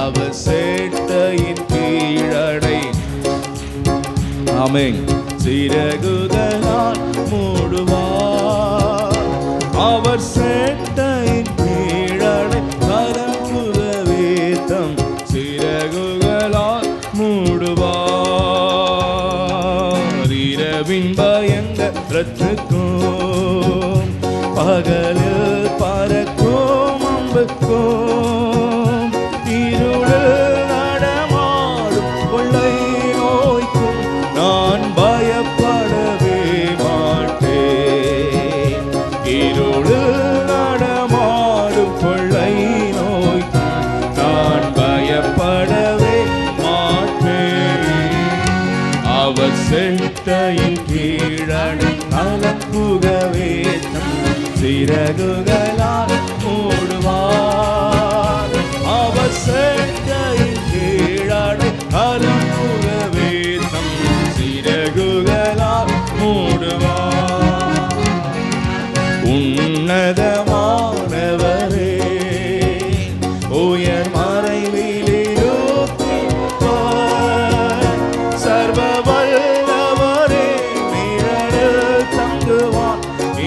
அவர் சேட்டையின் கீழடை. ஆமென். சிறகுகளால் மூடுவார். அவர் சேட்டையின் கீழடை கலங்குகவே தம் சிறகுகளால் மூடுவார். இரவின் பயங்கரத்துக்கும் பகலில் பறக்கும் அம்புக்கும் இருளில் நடமாடும் கொள்ளை நோய்க்கும் நான் பயப்படவே மாட்டேன். இருளில் நடமாடும் கொள்ளை நோய்க்கும் நான் பயப்படவே மாட்டேன். அவர் செட்டையின் கீழடை கலங்குகவே தம் சிறகுகளால் மூடுவார். அவர் செட்டையின் கீழடை கலங்குகவே தம் சிறகுகளால் மூடுவார். உன்னதமானவரே உயர் மறைவிலிருப்பார். சர்வ வல்லவரே நிழலில் தங்குவார்.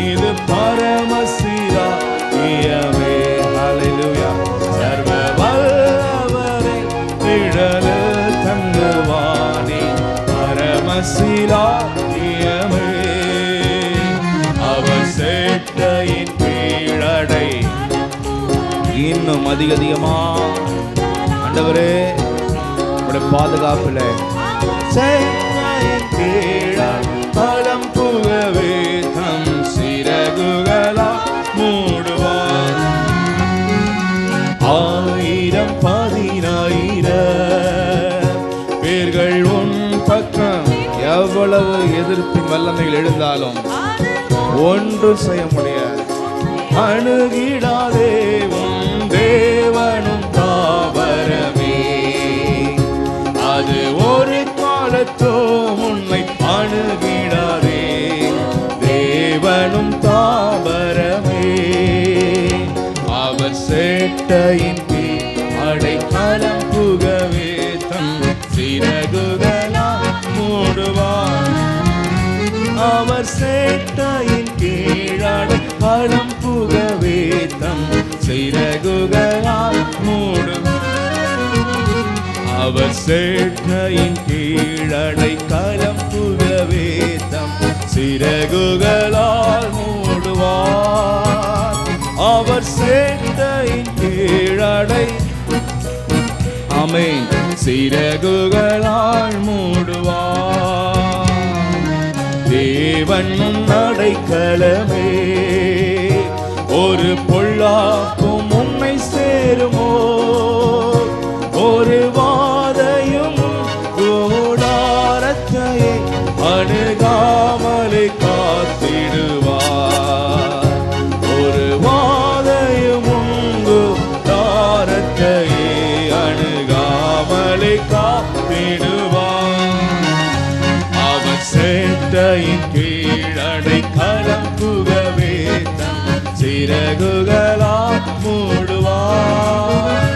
இது பரமசிலாக்கியமே. ஹல்லேலூயா. சர்வ வல்லவரே நிழலில் தங்குவானே பரமசிலாக்கியமே. அவர் சேட்டையின் கீழடை. இன்னும் அதிகமா ஆண்டவரே உடைய பாதுகாப்புல சேட்டையின் கீழடை பலம் புகவே தம் சிறகுகளால் மூடுவார். 1000 10,000 பேர்கள் உன் பக்கம் எவ்வளவு எதிர்ப்பின் வல்லமைகள் எழுந்தாலும் ஒன்றும் செய்ய முடியாது. அணுகிடாதே உன் தேவனும் தாவரமே. அது ஒரு காலத்தோ உன்னை அணுகிடாதே தேவனும் தாவரமே. அவர் சேட்டையின் அடைக்கலம் புகவே தம் சிறகுகளால் மூடுவார். அவர் சேட்டையின் கீழடை கலம் புகவே தம் சிறகுகளால் மூடுவார். அவர் சேட்டையின் கீழடை கலம் புகவே தம் சிறகுகளால் மூடுவார். அவர் சேட்டையின் கீழடை ஆமென் சிறகுகளால் மூடுவார். தேவன் அடைக்கலமே. ஒரு பொல்லாப்பும் உன்னை சேருமோ. ஒரு வாதையும் கூடாரத்தையே அணுகாமலே காத்திடுவார். ஒரு வாதையும் கூடாரத்தையே அணுகாமலே காத்திடுவார். அவர் சேட்டையின் கீழடை கலம் புகவே தம் சிறகுகளால் மூடுவார்.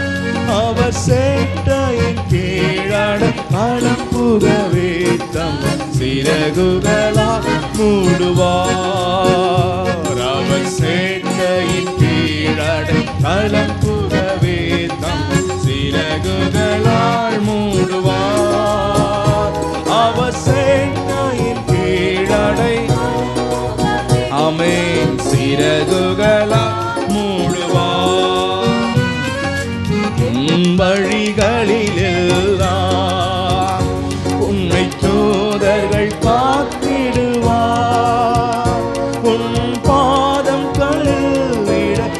அவர் சேட்டையின் கீழடை கலம் புகவே தம் சிறகுகளால் மூடுவார். அவர் சேட்டையின் கீழடை கலம் புகவே தம் சிறகுகளால் மூடுவார். அவர் சேட்டையின் கீழடை ஆமென் சிறகுகளால் மூடுவார். உன் வழிகளிலெல்லாம் உன்னை தூதர்கள் காத்திடுவார். உன் பாதம் கழுவிடாதபடி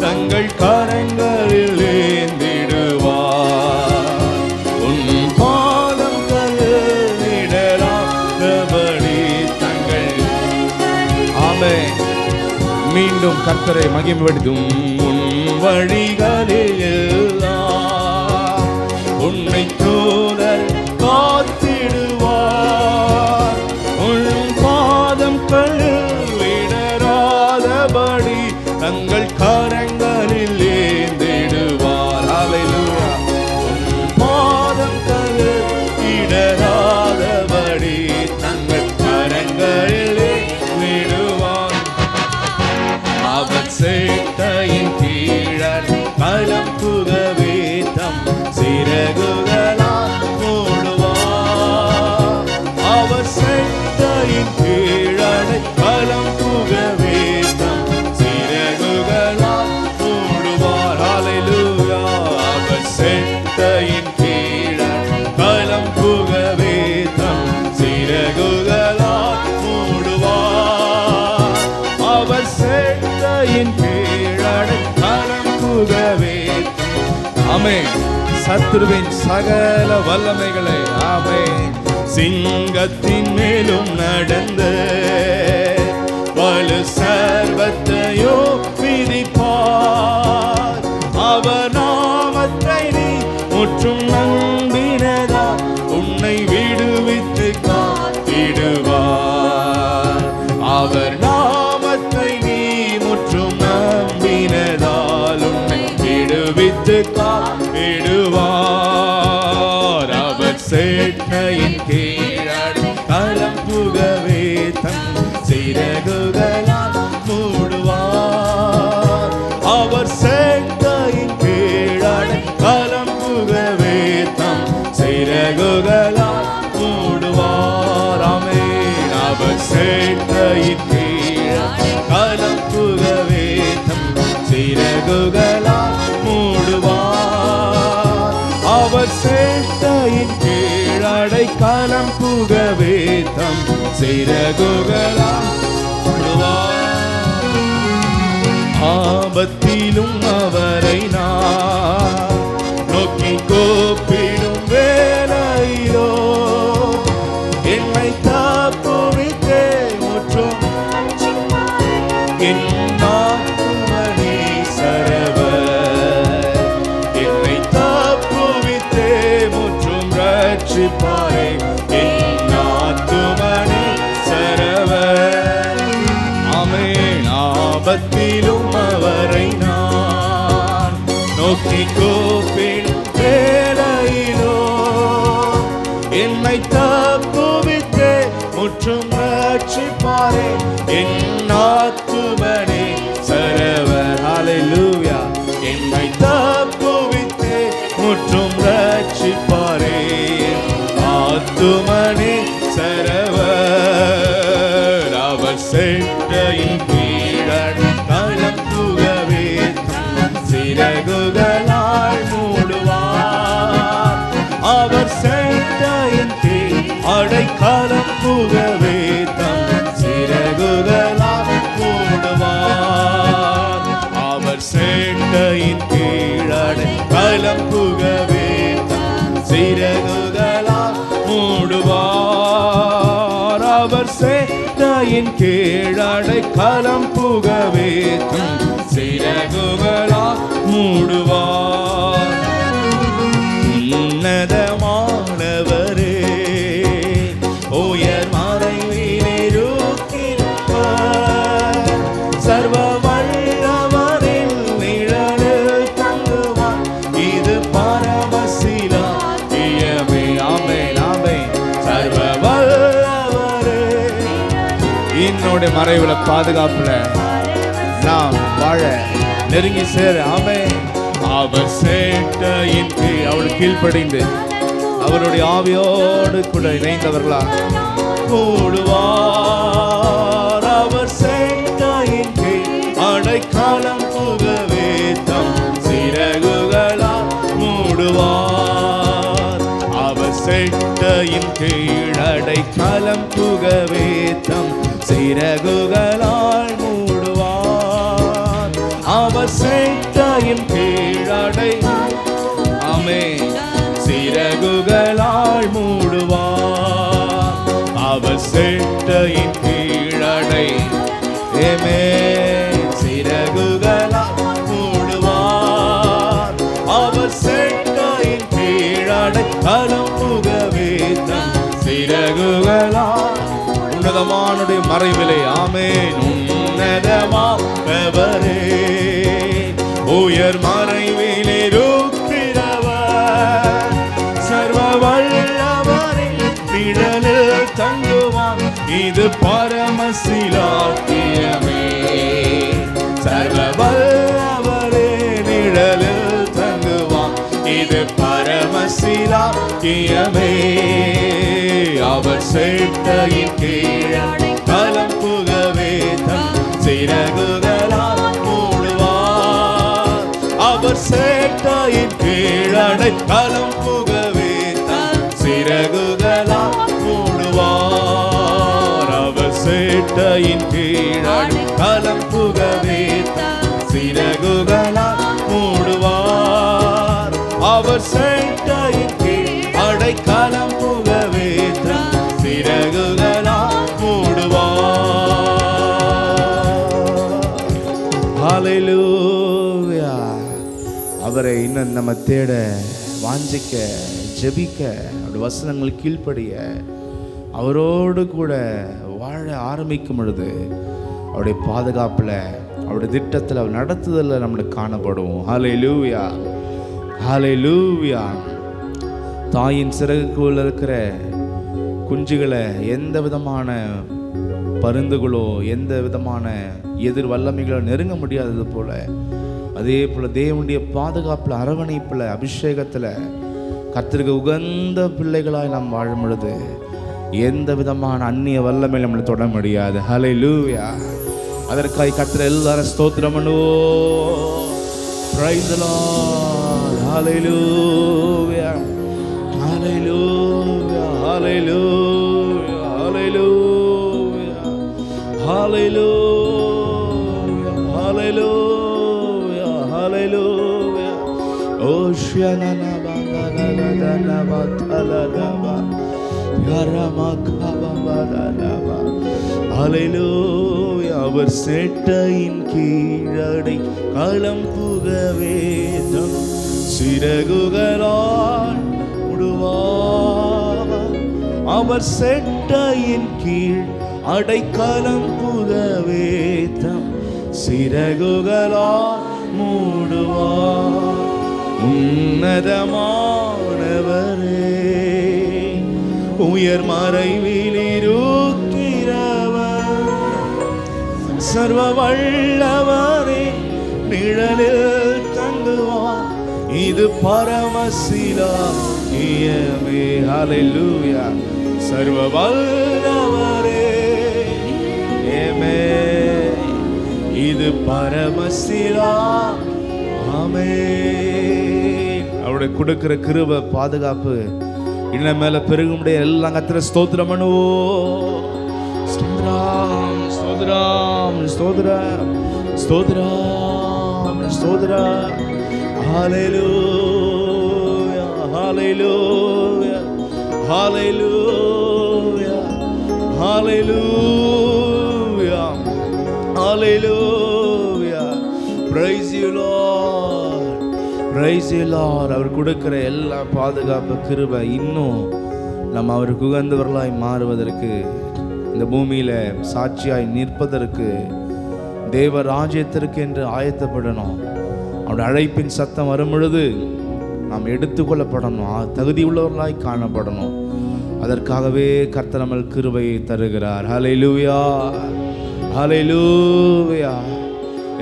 தங்கள் கரங்களில் ஏந்திடுவார். உன் பாதம் கழுவிடாதபடி தங்கள் ஆமென். மீண்டும் கர்த்தரை மகிமைப்படுத்தும். உன் வழிகளிலெல்லாம் உன்னை தூதர் காத்திடுவார். உன் பாதம் கழுவிடாதபடி தங்கள் கரங்களில் ஏந்திடுவார். களம் புகவே தம் சிறகுகளால் மூடுவார். அவர் செட்டையின் கீழடை களம் புகவே தம் சிறகுகளால் மூடுவார். ஹல்லேலூயா. அவர் செட்டையின் கீழடை களம் புகவே தம் சிறகுகளால் மூடுவார். அவர் செட்டையின் கீழடை களம் புகவே. ஆமென். சத்துருவின் சகல வல்லமைகளை ஆமென். சிங்கத்தின் மேலும் நடந்த வலு சர்வத்தையோ விதிப்பார். அவர் நாமத்தை நீ முற்றும் நம்பினதா உன்னை விடுவித்து காத்திடுவார். அவர் நாமத்தை நீ முற்றும் நம்பினதால் உன்னை விடுவித்து காத்திடுவார். அவர் சேட்டையின் கீழாடி களம் புகவே தம் சிறகுகளால் மூடுவார். அவர் சேட்டையின் கீழாடி களம் புகவே தம் சிறகுகளால் மூடுவார். ஆமென். அவர் சேட்டையின் கீழாடி களம் புகவே தம் சிறகுகளால் மூடுவார். அவர் சேட்டையின் கீழடை களம் புகவே தம் சிறகுகளால் மூடுவார். ஆபத்திலும் அவரை நான் நோக்கி கூப்பிடும் வேளையிலோ என்னை தப்புவித்தே முற்றும் என் ஆத்துமனே சரவர் என்னை தப்புவித்தே முற்றும் ரட்சிப்பாரே என் ஆத்துமனே சரவர். ஆமென். ஆபத்திலும் அவரை நான் நோக்கி கூப்பிடும் வேளையிலோ என்னை தப்புவித்தே முற்றும் ரட்சிப்பாரே என் ஆத்துமனே சரவர். ஹல்லேலூயா. என்னை தப்புவித்தே முற்றும் ரட்சிப்பாரே ஆத்துமனே சரவர். அவர் செட்டையின் கீழடை களம் புகவே தம் சிறகுகளால் மூடுவார். அவர் செட்டையின் கீழ் அடைக்கலம் புகவே தம் சிறகுகளால் மூடுவார். அவர் செட்டையின் கீழ் அடைக்கலம் புகவே தம் சிறகுகளால் மூடுவார். அவர் செட்டையின் கீழ் அடைக்கலம் புகவே தம் சிறகுகளால் மூடுவார். உன்னதமானவரே உயர் மறைவிலே இருக்கிறவர். சர்வ வல்லவரின் நிழலில் தங்குவார். இது பரமசிலாக்கியமே. ஆமென். ஆமென். சர்வ வல்லவரே என்னுடைய மறைவுல பாதுகாப்புல நாம் வாழ நெருங்கி சேர. ஆமென். அவர் சேட்டையின் கீழ் அவள் கீழ்ப்படிந்து அவருடைய ஆவியோடு கூட இணைந்தவர்களா கூடுவார். அவர் சேட்டையின் கீழ் அடைக்கலம் புகவே தம் சிறகுகளால் மூடுவார். அவர் சேட்டையின் கீழ் அடைக்கலம் புகவே தம் சிறகுகளால் மூடுவார். அவர் சேட்டையின் கீழடை ஆமென் சிறகுகளால் மூடுவார். அவர் சேட்டையின் கீழடை ஆமென் சிறகுகளால் மூடுவார். அவர் சேட்டையின் கீழடை களம் புகவே தம் சிறகுகளால் உன்னதமானுடைய மறைவிலே. ஆமென். உன்னதமானவரே உயர் மறைவிலே இருக்கிறவர். சர்வ வல்லவரின் நிழலில் தங்குவார். இது பரமசிலாக்கியமே. சர்வ வல்லவரே நிழலில் இது பரமசிலாக்கியமே. அவர் சேட்டையின் கீழடை கலம் புகவே தம் சிறகுகளால் மூடுவார். அவர் சேட்டையின் கீழடை கலம் புகவே தம் சிறகுகளால் மூடுவார். அவர் சேட்டையின் கீழடை கலம் புகவே தம் சிறகுகளால் மூடுவார். அவர் சேட்டையின் கீழ் அடைக்கலம் புகவே தம் சிறகுகளால் மூடுவார். ஹல்லேலூயா. அவரை இன்னும் நம்ம தேட, வாஞ்சிக்க, ஜெபிக்க, அவருடைய வசனங்கள் கீழ்ப்படிய, அவரோடு கூட வாழ ஆரம்பிக்கும் பொழுது அவருடைய பாதுகாப்பில், அவருடைய திட்டத்தில், அவர் நடத்துதலில் நம்மளுக்கு காணப்படுவோம். ஹல்லேலூயா, ஹல்லேலூயா. தாயின் சிறகுக்குள்ள இருக்கிற குஞ்சுகளை எந்த விதமான பருந்துகளோ எந்த விதமான எதிர் வல்லமைகளோ நெருங்க முடியாதது போல, அதே போல் தேவனுடைய பாதுகாப்பில், அரவணைப்பில், அபிஷேகத்தில் கர்த்தருக்கு உகந்த பிள்ளைகளாய் நாம் வாழும் பொழுது எந்த விதமான அந்நிய வல்லமை நம்மளை தொட முடியாது. ஹல்லேலூயா. அதற்காக கர்த்தர் எல்லாரும் ஸ்தோத்திரம் பண்ணுவோம். Praise the Lord. Hallelujah, hallelujah, hallelujah, hallelujah, hallelujah, hallelujah, hallelujah. ஓஷியானா பாங்கனா பாத்தலதபா யரமகபபதலபா. ஹல்லேலூயா. அவர் சேட்டையின் கீழடை களம் புகவே தம் சிறகுகளால் மூடுவார். அவர் சேட்டையின் கீழ் அடைக்கலம் புகவே தம் சிறகுகளால் மூடுவார். உன்னதமானவரே, உயர் மறைவில் இருக்கிறவர், சர்வ வல்லவரே, நிழலில் தங்குவார். இது பரமசிலாக்கியமே. ஹல்லேலூயா. சர்வ வல்லவரே, ஆமென். இது பரமசிலா. ஆமென். அவருடைய கொடுக்கிற கிருபை, பாதுகாப்பு இன்னும் மேல பெருகும்படிய எல்லாம் கர்த்தரை ஸ்தோத்திரம் பண்ணுவோம். ஸ்தோத்திரம், ஸ்தோத்திரம், ஸ்தோத்திரம், ஸ்தோத்திரம், ஸ்தோத்திரம். ஹல்லேலூயா, hallelujah, hallelujah, hallelujah, hallelujah. Praise you Lord, praise you Lord. அவர் கொடுக்கிற எல்லா பாதுகாப்பு, கிருபை இன்னும் நம்ம அவருக்கு உகந்தவர்களாய் மாறுவதற்கு, இந்த பூமியில சாட்சியாய் நிற்பதற்கு, தேவ ராஜ்யத்திற்கு என்று ஆயத்தப்படணும். அவருடைய அழைப்பின் சத்தம் வரும் பொழுது நாம் எடுத்துக்கொள்ளப்படணும், தகுதி உள்ளவர்களாய் காணப்படணும். அதற்காகவே கர்த்தர் நம்ம கிருபையை தருகிறார். ஹல்லேலூயா, ஹல்லேலூயா.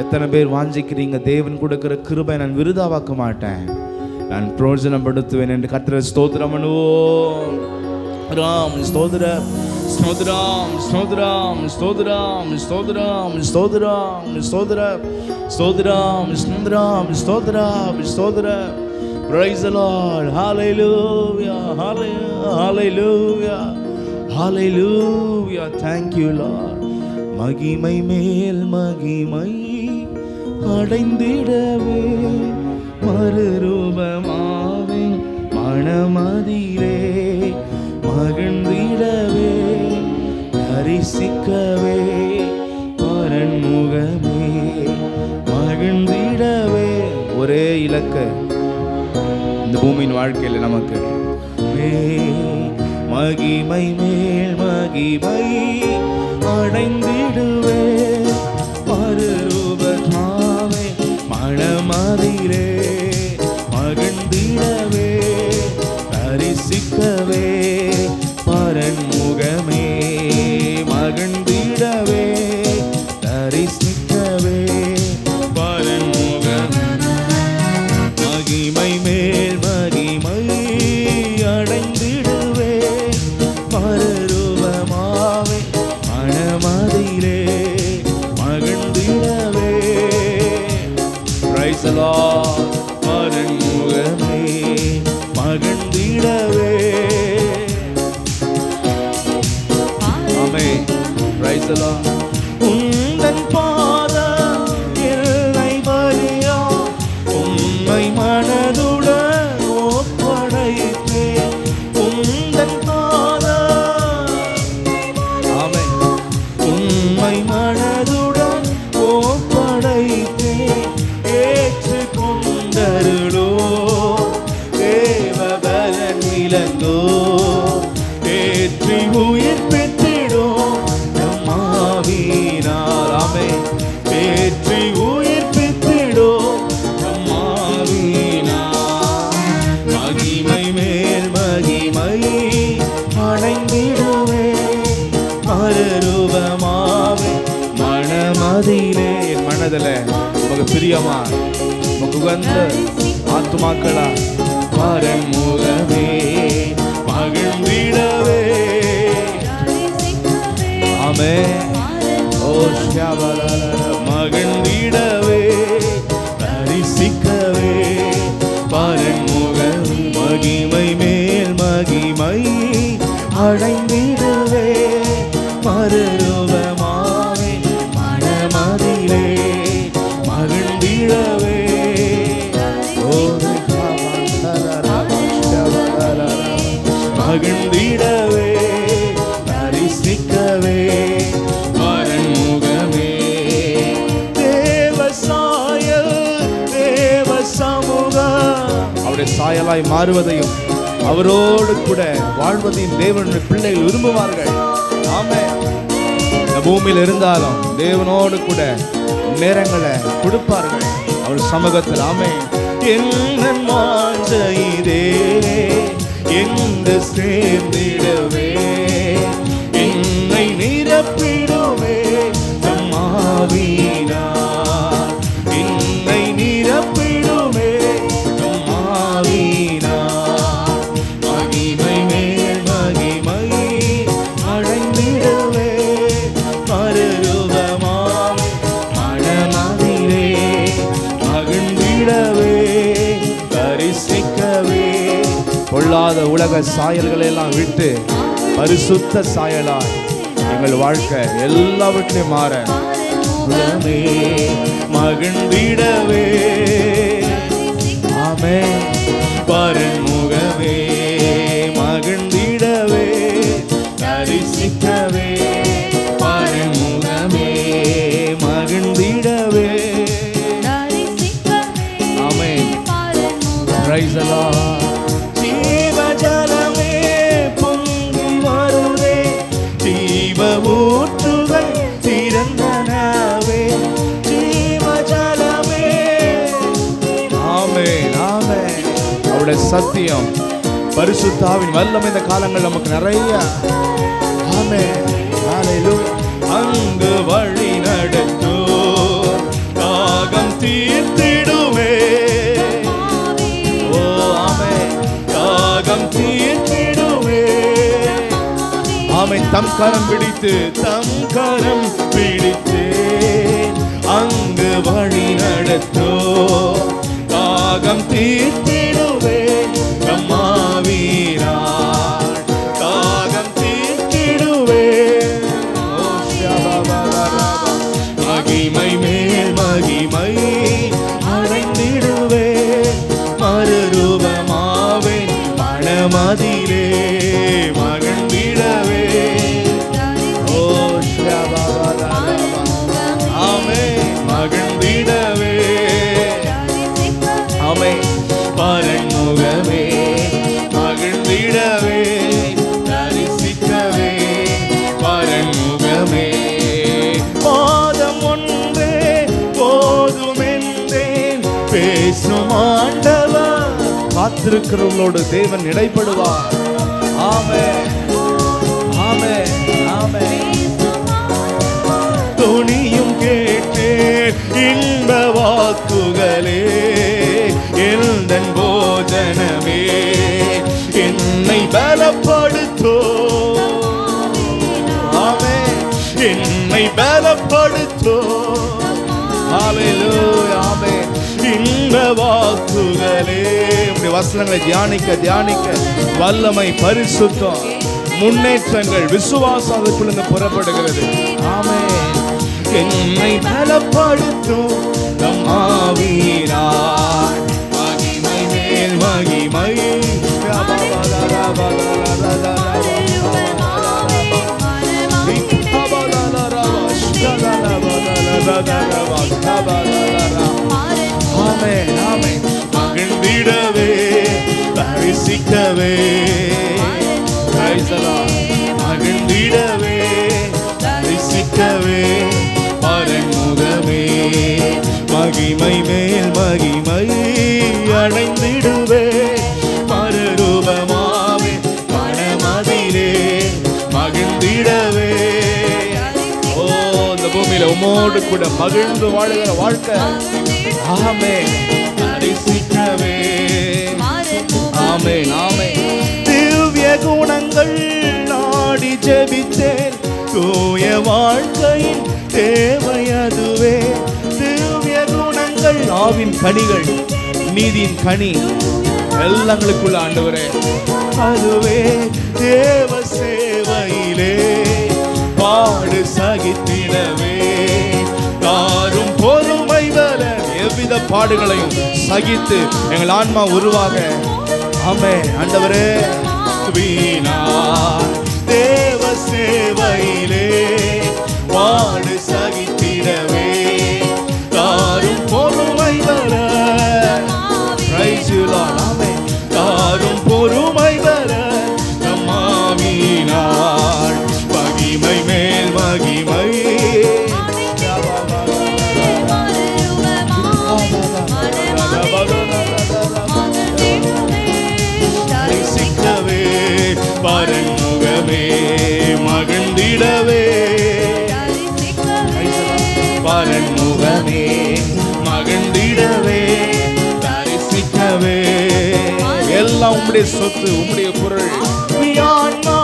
எத்தனை பேர் வாஞ்சிக்கிறீங்க, தேவன் கொடுக்கிற கிருபை நான் விருதாவாக்க மாட்டேன், நான் பிரயோஜனப்படுத்துவேன் என்று கர்த்தரை ஸ்தோத்திரம் பண்ணுவோம். ராம் ஸ்தோத்திரம், ஸ்தோத்திரம், ஸ்தோத்திரம், ஸ்தோத்திரம், ஸ்தோத்திரம், ஸ்தோத்திரம், ஸ்தோத்திரம், ஸ்தோத்திரம், ஸ்தோத்திரம், ஸ்தோத்திரம், ஸ்தோத்திரம். Praise the Lord. Hallelujah, hallelujah, hallelujah. Thank you Lord. மகிமை மேல் மகிமை அடைந்திடவே, மறுரூபமாவே மனமதிலே மகிழ்ந்திடவே, தரிசிக்கவே பரன்முகமே மகிழ்ந்திடவே. ஒரே இலக்கு இந்த பூமியின் வாழ்க்கையில் நமக்கு, மகிமை மேல் மகிமை அடைந்திடுவே, மறுரூபமாவே மனமதிலே மகிழ்ந்திடவே, தரிசிக்கவே பரன்முகமே மகிழ்ந்திடவே, தரிசிக்கவே பரன்முகமே. மகிமை மேல் பிரியமா உகந்த ஆத்துமாக்களா பரன் முகமே மகிழ்ந்திடவே. ஆமென். ஓ மகிழ்ந்திடவே தரிசிக்கவே பரன் முகம் மகிமை மேல் மகிமை அடைந்திடவே மறுரூபமாவே மனமதிலே மகிழ்ந்திடவே. மகிழ்ந்திடவே தரிசிக்கவே பரன் முகமே. தேவ சாயல் தேவ சமூகம் அவருடைய சாயலாய் மாறுவதையும் அவரோடு கூட வாழ்வதையும் தேவனுடைய பிள்ளைகள் விரும்புவார்கள். ஆமென். இந்த பூமியில் இருந்தாலும் தேவனோடு கூட நேரங்களை கொடுப்பார்கள் அவர் சமூகத்தில். ஆமென். என்ன மாஞ்சைதே என்று சேர்ந்திடவே என்னை நிரப்பிடுவே நம்மாவினார் என்னை நிரப்பிடுவே நம்மாவினார் மகிமை மேல் மகிமை அடைந்திடவே மறுரூபமாம் மனமதிலே மகிழ்ந்திடவே தரிசிக்கவே. பொல்லாத உலக சாயல்களை எல்லாம் விட்டு பரிசுத்த சாயலாய் எங்கள் வாழ்க்கை எல்லாவற்றையும் மாற மகிழ்ந்திடவே. ஆமென். பரன் முகமே மகிழ்ந்திடவே தரிசிக்கவே பரன் முகமே மகிழ்ந்திடவே. ஆமென். Price the Lord. ஜீவஜலமே பொங்கி வருதே ஜீவ ஊற்றுகள் திறந்தனவே ஜீவஜலமே. ஆமென். ஆமென். அவருடைய சத்தியம் பரிசுத்தாவின் வல்லமை இந்த காலங்கள் நமக்கு நிறைய. ஆமென். ஹல்லேலூயா. அங்கு வழி நடத்தும் தாகம் தீர்த்திடுமே. ஓ ஆமென். தாகம் தீர்த்திடுமே. ஆமென். தம் கரம் பிடித்து அங்கு வழி நடத்தோ தாகம் தீர்த்திடுவே நம்மாவினார் தாகம் தீர்த்திடுவே. மகிமை மேல் மகிமை அடைந்திடுவே மறுரூபமாவே மனமதிலே மகிழ்ந்திடவே. ஓ ஆமென். மகிழ்ந்திடவே. ஆமென். பரன் முகமே மகிழ்ந்திடவே தரிசிக்கவே பரன் முகமே. பாதம் ஒன்றே போதுமென்றேன் பேசும் ஆண்டவர். காத்திருக்கிறவர்களோடு தேவன் இடைப்படுவார். ஆமென். ஆமென். ஆமென். துணியும் கேட்டேன் இன்ப வாக்குகளே எந்தன் போஜனமே என்னை பலப்படுத்தோ. ஆமென். என்னை பலப்படுத்தோ. ஹல்லேலூயா. ஆமென். இன்ப வாக்குகளே உம்முடைய வசனங்களை தியானிக்க தியானிக்க வல்லமை பரிசுத்தம் முன்னேற்றங்கள் விசுவாசம் அதுக்குள்ள புறப்படுகிறது. ஆமென். என்னை பலப்படுத்தும் நம் ஆவியினார் மகிமை மேல் மகிமை. ஆமென். ஆமென். மகிழ்ந்திடவே தரிசிக்கவே மகிழ்ந்திடவே தரிசிக்கவே பரன் முகமே மகிமை மேல் மகிமை அடைந்திடுவே மறுரூபமாவே மனமதிலே மகிழ்ந்திடவே. ஓ இந்த பூமியில உம்மோடு கூட மகிழ்ந்து வாழுகிற வாழ்க்கை. ஆமென் தரிசிக்கவே. ஆமென் ஆமென். திவ்ய குணங்கள் நாடி ஜெபித்தேன், தூய வாழ்க்கையின் தேவை அதுவே. திவ்ய குணங்கள், ஆவின் கனிகள், நீதியின் கனி எல்லாங்களுக்குள்ள ஆண்டவரே அதுவே. தேவ சேவையிலே பாடு சகித்திடவே தாரும் பொறுமை வர. எவ்வித பாடுகளையும் சகித்து எங்கள் ஆன்மா உருவாக. ஆமென் ஆண்டவரே. வீணா தேவ சேவையிலே பாடு சகித்திடவே தாரும் பொறுமை வர. Praise you Lord. ஆமென். தாரும் பொறுமை வர நம்மாவினாள் மகிமை மேல் மகிமை. தரிசிக்கவே பரன்முகமே மகிழ்ந்திடவே. பரன்முகமே மகிழ்ந்திடவே தரிசிக்கவே. எல்லாம் உம்முடைய சொத்து, உம்முடைய பொருள். ஆன்மா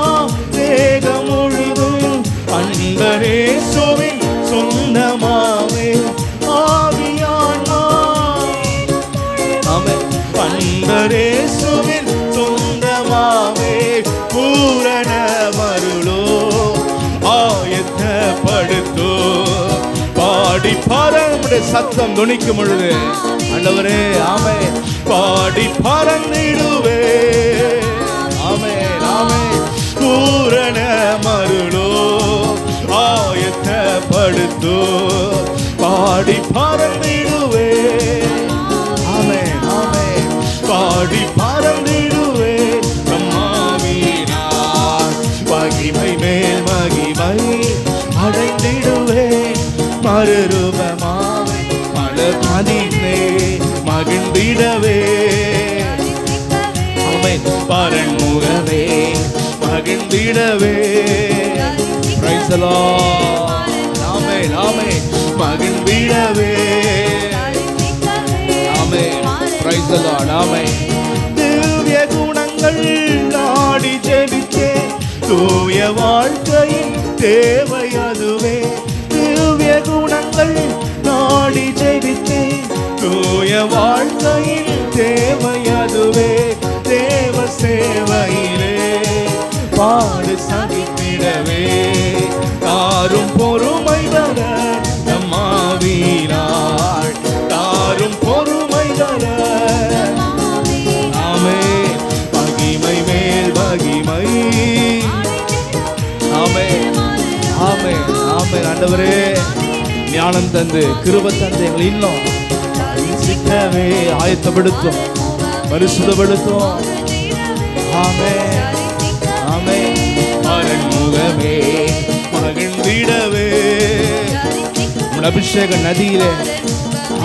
தேகம் முழுதும் அன்பரேசுவின் சொந்தமாவே. ஆவியான்மா ஆமென் அன்பரேசுவின் சொந்தமாவே. பூரண மருளோ ஆயத்தப்படுத்தோ பாடி பாருடைய சத்தம் துணிக்கும் பொழுது ஆண்டவரே ஆமென் பாடி பறந்திடுவே. ஆமென் ஆமென். பூரண மருளோ ஆயத்தப்படுத்தோ பாடி பறந்திடுவே. ஆமென் ஆமென். பாடி பறந்திடுவே நம்மாவினார் மகிமை மேல் மகிமை அடைந்திடுவே. மறுரூபமாவே மலர்மதினே மகிழ்ந்திடவே. ஆமென் பரன்முகமே மகிழ்ந்திடவே. Praise the Lord. Amen amen மகிழ்ந்திடவே. Amen Praise the Lord. ஆமென். திவ்ய குணங்கள் நாடி ஜெபித்தே தூய வாழ்க்கையின் தேவை அதுவே. திவ்ய குணங்கள் நாடி ஜெபித்தே தூய வாழ்க்கையின் தேவை அதுவே. தேவ சேவையிலே பாடு சகித்திடவே தாரும் பொறுமை வர நம்மாவினாள் தாரும் பொறுமை வர. ஆமென் மகிமை மேல் மகிமை. ஆமென் ஆமென் ஆமென். ஆண்டவரே ஞானம் தந்து கிருபை தந்து எங்களை இன்னும் தரிசிக்கவே ஆயத்தப்படுத்தும் பரிசுத்தப்படுத்தும். ஆமென் ஆமென். பரன்முகமே மகிழ்ந்திடவே அபிஷேக நதியிலே.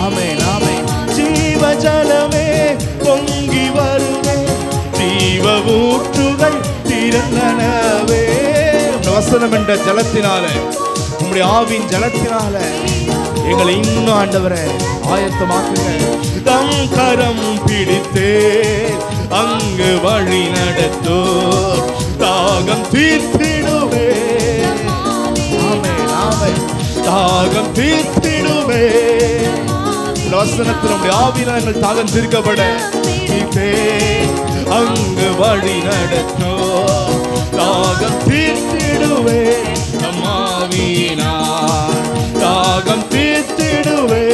ஆமென் ஆமென். ஜீவ ஜலமே பொங்கி வருவே ஜீவ ஊற்றுகள் திறந்தனவே. வசனம் என்ற ஜலத்தினால உம்முடைய ஆவின் ஜலத்தினால எங்களை இன்னும் ஆண்டவரே ஆயத்தமாக்குங்க. தம் கரம் பிடித்தே அங்கு வழி நடத்தோ தாகம் தீர்த்திடுவே. ஆமென் ஆமென். தாகம் தீர்த்திடுவே. வசனத்தில் நம்முடைய ஆவியினால் எங்கள் தாகம் தீர்க்கப்பட அங்கு வழி நடத்தோ தாகம் தீர்த்திடுவே. நம்மாவினார் தாகம் தீர்த்திடுவே.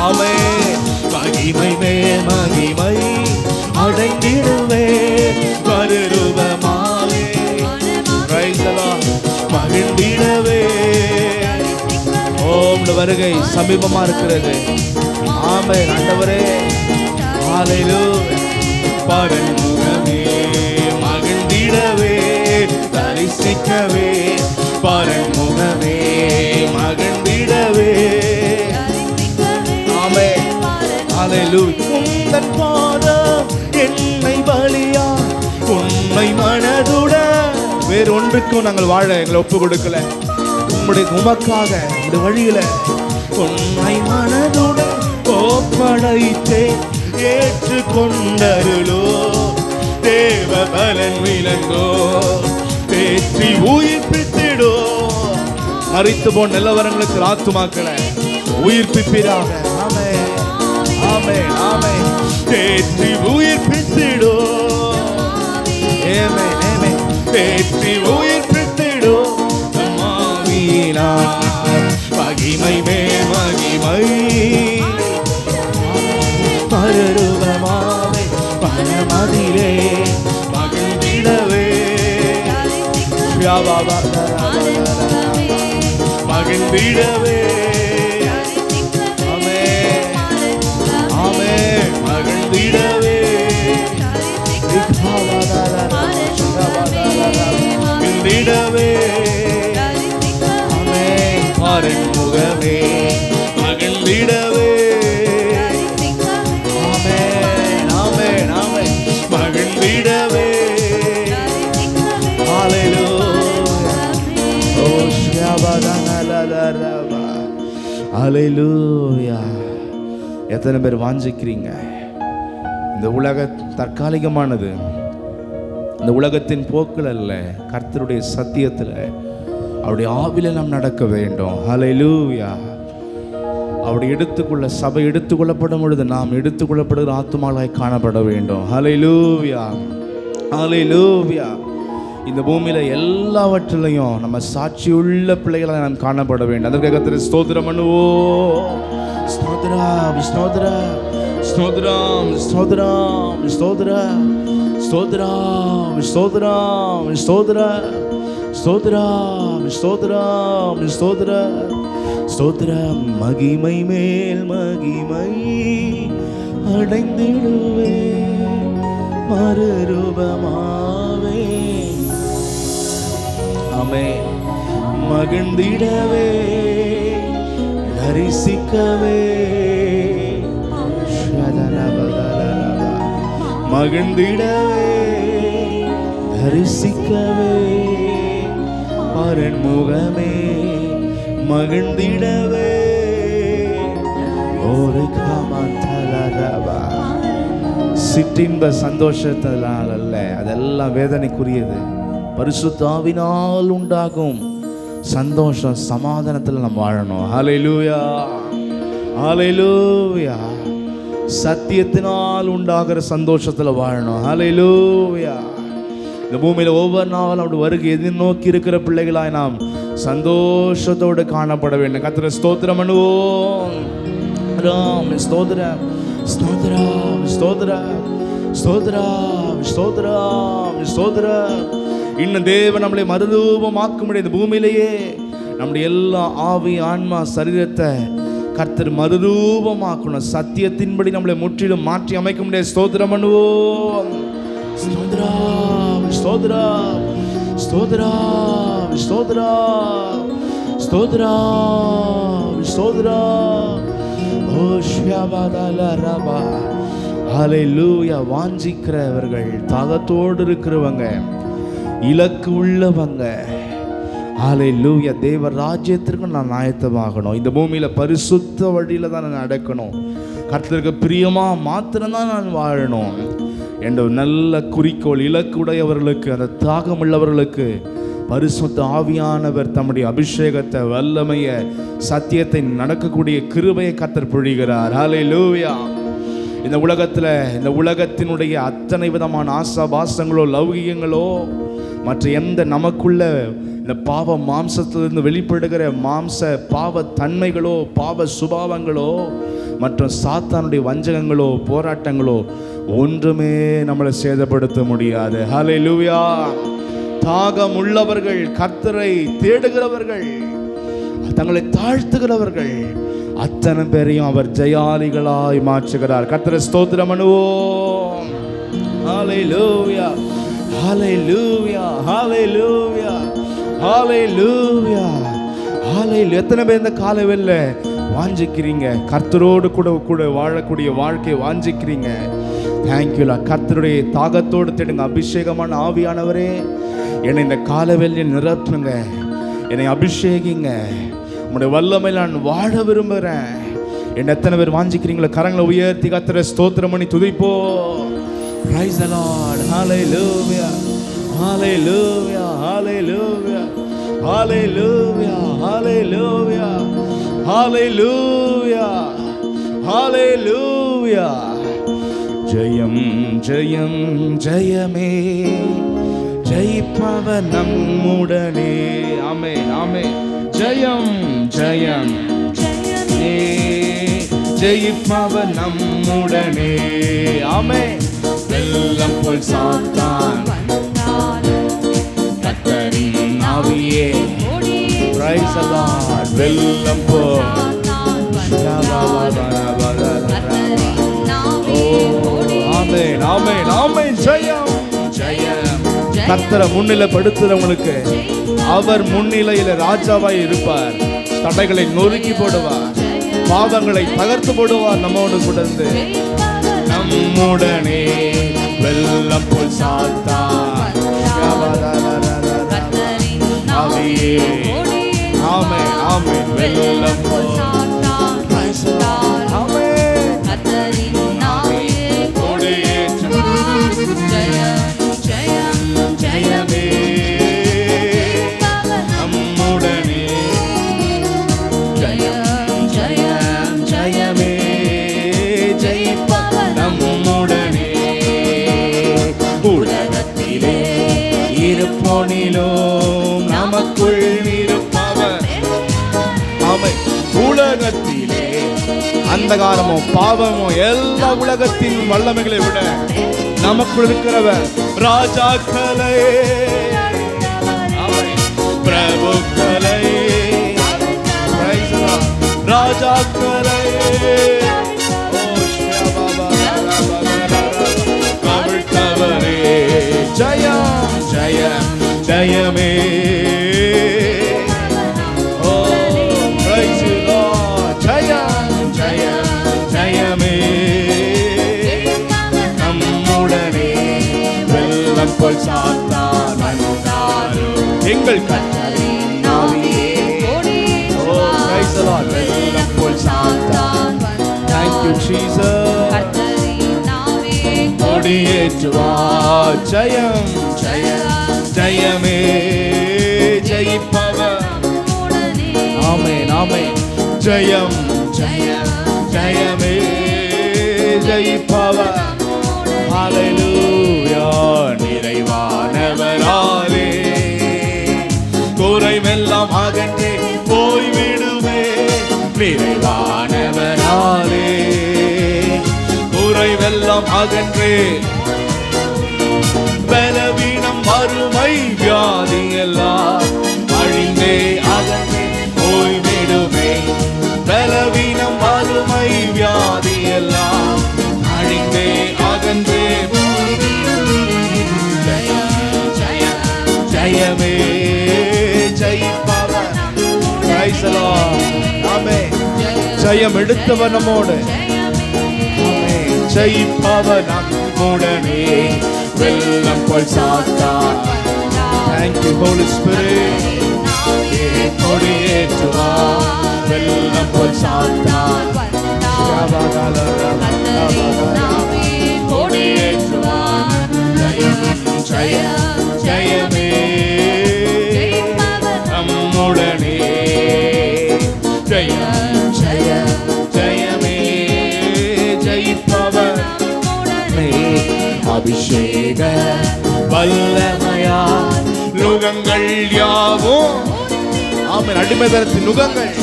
ஆமென் மகிமை மேல் மகிமை அடைந்திடுவே மறுரூபமாவே. Praise the Lord. மகிழ்ந்திடவே. ஓம் வருகை சமீபமா இருக்கிறது. ஆமென் ஆண்டவரே. ஹல்லேலூயா. பரன்முகமே மகிழ்ந்திடவே தரிசிக்கவே பரன்முகமே மகிழ்ந்திடவே. ஆமென் ஹல்லேலூயா. உந்தன் பாதம் என்னை பலியா உண்மை மனதுடன் வேறொன்றுக்கும் நாங்கள் வாழ எங்களை ஒப்பு கொடுக்கல. உம்முடைய உமக்காக இந்த வழியில உன்னை மனதுடன் ஒப்படைத்தே ஏற்றுக்கொண்டருளோ. தேவ பலன் விளங்கோ, பேற்றி உயிர்ப்பித்திடோ. மரித்து போன நிலவரங்களுக்கு ஆத்துமாக்களை உயிர்ப்பிப்பீராக. ஆமென், ஆமென், ஆமென். பேற்றி உயிர்ப்பித்திடோ. ஆமென், ஆமென். பேற்றி உயிர்ப்பித்திடோ. ஆவியினார் மகிமை மேல் மகிமை, மறுரூபமாவே பரமதிலே மகிழ்ந்திடவே. மகிழ்ந்திடவே. ஆமென், ஆமென். மகிழ்ந்திடவே. மகிழ்ந்திடவே. ஆமென். பரமுகமே மகிழ்ந்திடவே. ஆமென், ஆமென், ஆமென். மகிழ்ந்திடவே. ஹல்லேலூயா. எத்தனை பேர் வாஞ்சிக்கிறீங்க? இந்த உலக தற்காலிகமானது, இந்த உலகத்தின் போக்குல அல்ல, கர்த்தருடைய சத்தியத்தில் அவருடைய ஆவில நாம் நடக்க வேண்டும். ஹல்லேலூயா. அவருடைய சபை எடுத்துக்கொள்ளப்படும் பொழுது நாம் எடுத்துக்கொள்ளப்படுகிற ஆத்துமாவாய் காணப்பட வேண்டும். ஹல்லேலூயா, ஹல்லேலூயா. இந்த பூமியில எல்லாவற்றிலையும் நம்ம சாட்சியுள்ள பிள்ளைகளாக நாம் காணப்பட வேண்டும். அதற்கு கர்த்தரை ஸ்தோத்திரம் பண்ணுவோம். ஸ்தோத்திரம், ஸ்தோத்திரம், ஸ்தோத்திரம், ஸ்தோத்திரம், ஸ்தோத்திரம், ஸ்தோத்திரம், ஸ்தோத்திரம், ஸ்தோத்திரம், ஸ்தோத்திரம், ஸ்தோத்திரம், ஸ்தோத்திரம், ஸ்தோத்திரம். மகிமை மேல் மகிமை அடைந்திடுவே, மறுரூபமாவே. ஆமென். மகிழ்ந்திடவே, தரிசிக்கவே. மகிழ்ந்திடவே, தரிசிக்கவே. பரன்முகமே மகிழ்ந்திடவே. ஒரு காமந்தலரவா. சிற்றின்ப சந்தோஷத்தினால் அல்ல, அதெல்லாம் வேதனைக்குரியது. பரிசுத்த ஆவியினால் உண்டாகும் சந்தோஷம், சமாதானத்தில் நம்ம வாழணும். ஹல்லேலூயா, ஹல்லேலூயா. சத்தியத்தினால் உண்டாகிற சந்தோஷத்தில் வாழணும். ஹல்லேலூயா. இந்த பூமியில ஒவ்வொரு நாளும் அப்படி வருகை எதிர்நோக்கி இருக்கிற பிள்ளைகளாய் நாம் சந்தோஷத்தோடு காணப்பட வேண்டும். கர்த்தரை ஸ்தோத்திரம் பண்ணுவோம். ராம் ஸ்தோத்திரம், ஸ்தோத்திரம், ஸ்தோத்திரம், ஸ்தோத்திரம், ஸ்தோத்திரம், ஸ்தோத்திரம். இன்னும் தேவன் நம்மளை மறுரூபமாக்க முடியாது. பூமியிலேயே நம்முடைய எல்லா ஆவி, ஆன்மா, சரீரத்தை கர்த்தர் மறுரூபமாக்கணும். சத்தியத்தின்படி நம்மளை முற்றிலும் மாற்றி அமைக்க முடியாது. ஸ்தோத்திரம் பண்ணுவோம். ஸ்தோத்திரம், ஸ்தோத்திரம், ஸ்தோத்திரம், ஸ்தோத்திரம், ஸ்தோத்திரம், ஸ்தோத்திரம். ஓ ஷியாபாதலரபா. ஹல்லேலூயா. வாஞ்சிக்கிறவர்கள், தாகத்தோடு இருக்கிறவங்க, இலக்கு உள்ளவங்க, ஹல்லேலூயா, தேவ ராஜ்யத்திற்கு நான் ஆயத்தமாகணும். இந்த பூமியில பரிசுத்த வழியில தான் நான் நடக்கணும். கர்த்தருக்கு பிரியமா மாத்திரம்தான் நான் வாழணும் என்ற நல்ல குறிக்கோள், இலக்குடையவர்களுக்கு, அந்த தாகம் உள்ளவர்களுக்கு பரிசுத்த ஆவியானவர் தம்முடைய அபிஷேகத்தை, வல்லமைய, சத்தியத்தை, நடக்கக்கூடிய கிருபையை கர்த்தர் பொழிகிறார். ஹல்லேலூயா. இந்த உலகத்தில், இந்த உலகத்தினுடைய அத்தனை விதமான ஆசாபாசங்களோ, லௌகிகங்களோ, மற்ற எந்த நமக்குள்ள இந்த பாவ மாம்சத்திலிருந்து வெளிப்படுகிற மாம்ச பாவ தன்மைகளோ, பாவ சுபாவங்களோ, மற்றும் சாத்தானுடைய வஞ்சகங்களோ, போராட்டங்களோ ஒன்றுமே நம்மளை சேதப்படுத்த முடியாது. ஹல்லேலூயா. தாகம் உள்ளவர்கள், கர்த்தரை தேடுகிறவர்கள், தங்களை தாழ்த்துகிறவர்கள், அத்தனை பேரையும் அவர் ஜெயாலிகளாய் மாற்றுகிறார். கர்த்தரை ஸ்தோத்திரம் பண்ணுவோம். ஹல்லேலூயா, ஹல்லேலூயா, ஹல்லேலூயா, ஹல்லேலூயா, ஹல்லேலூயா. எத்தனை பேர் இந்த காலையில வாஞ்சிக்கிறீங்க? கர்த்தரோடு கூட வாழக்கூடிய வாழ்க்கையை வாஞ்சிக்கிறீங்க. தேங்க்யூலா. கர்த்தருடைய தாகத்தோடு தேடுங்க. அபிஷேகமான ஆவியானவரே, என்னை இந்த காலவெளியில் நிரப்புங்க, என்னை அபிஷேகிங்க. உம்முடைய வல்லமையில் நான் வாழ விரும்புகிறேன். என்ன எத்தனை பேர் வாஞ்சிக்கிறீங்களோ கரங்களை உயர்த்தி கர்த்தரை ஸ்தோத்திரம் பண்ணி துதிப்போ. Praise the Lord. Hallelujah. Hallelujah. Hallelujah. Hallelujah. Hallelujah. Hallelujah. Hallelujah. ஜெயம் ஜெயம் ஜெயமே ஜெயிப்பவர் நம்முடனே. ஆமென் ஆமென். ஜெயம் ஜெயம் ஜெயமே ஜெயிப்பவர் நம்முடனே. ஆமென். வெள்ளம் போல் சாத்தான் கர்த்தரின் ஆவியே. Praise the Lord. வெள்ளம் போல் ஆமென் ஆமென் ஆமென். ஜெயம் ஜெயம். கர்த்தரை முன்னிலைப்படுத்துறவங்களுக்கு அவர் முன்னிலையில ராஜாவாய் இருப்பார். தடைகளை நொறுக்கி போடுவார், பாவங்களை தகர்த்து போடுவார். நம்மோடு கூடந்து நம்முடனே வெள்ளம் போல் சாத்தான் ஆவியே. ஆமென் ஆமென். வெள்ளம் போல் நமக்குள் இருப்பவர். ஆமென். உலகத்திலே அந்தகாரமோ பாவமோ எல்லா உலகத்தின் வல்லமைகளை விட நமக்குள் இருக்கிறவர் ராஜாக்களை பிரபுக்களை ராஜாக்களை கவிழ்த்தவரே. ஜெயம் ஜெயம் ஜெயமே. ஓ praise you Lord. ஜெயம் ஜெயம் ஜெயமே நம்முடனே. வெள்ளம் போல் சாத்தான் வந்தாலும் எங்கள் கர்த்தரின் ஆவியே. ஓ praise the Lord. வெள்ளம் போல் சாத்தான். Thank you Jesus. கொடியேற்றுவார். ஜெயம் ஜெயம் ஜெயமே ஜெயிப்பவர். ஆமென் ஆமென். ஜெயம் ஜெயம் ஜெயமே ஜெயிப்பவர். ஹல்லேலூயா. நிறைவானவராலே குறைவெல்லாம் அகன்றே போய்விடுமே. நிறைவானவராலே குறைவெல்லாம் அகன்றே பலவீனம் வறுமை வியாதி எல்லாம் அழிந்தே அகன்றே போய்விடுமே. பலவீனம் வறுமை வியாதி எல்லாம் அழிந்தே அகன்றே. ஜெயமே ஜெயிப்பவர். Praise the Lord. ஆமென். ஜெயம் எடுத்தவர் நம்மோடு. ஆமென். ஜெயிப்பவர் நம்முடனே. வெள்ளம் போல் சாத்தான். Thank you Holy Spirit. கொடியேற்றுவார். வெள்ளம் போல் சாத்தான் கொடியேற்றுவார். ஜெயம் ஜெயம் ஜெயமே நம்முடனே. ஜெயம் ஜெயம் ஜெயமே ஜெயிப்பவர். அபிஷேக வல்லமையா நுகங்கள் யாவும். ஆமென். அடிமைதனத்தின் நுகங்கள்.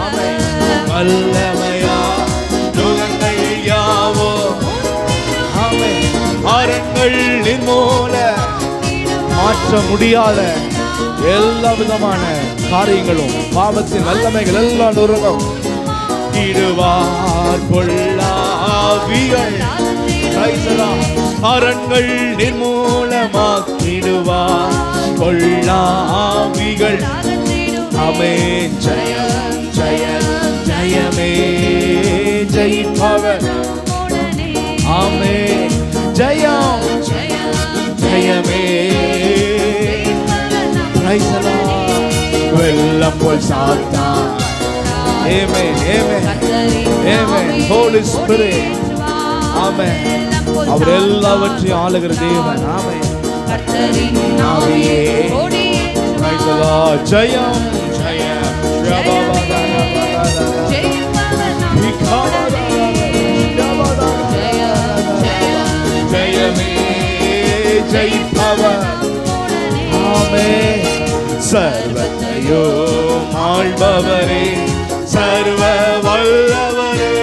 ஆமென். வல்லமையா நுகங்கள் யாவும். ஆமென். அரண்கள் நிர்மூல மாற்ற முடியாத எல்லா விதமான காரியங்களும் பாவத்தின் வல்லமைகள் எல்லாம் நுகரும் இடுவார் கொள்ளாவிகள். அரண்கள் நிர்மூலமாக்கிடுவார் கொள்ளாவிகள். ஆமென். ஜெயம் ஜெயம் ஜெயமே ஜெயிப்பவர். ஆமென். ஜெயம் ஜெயமே. வெள்ளம் போல் சாத்தான் Amen. Amen. Amen. Holy Spirit. Amen. அவர் எல்லாவற்றையும் ஆளுகிற தேவன். Amen. ஆவியே Praise the Lord. ஜெயம் ஜெயம் ஜெயமே ஜெயிப்பவர். ஆமென். சர்வத்தையும் ஆள்பவரே, சர்வ வல்லவரே,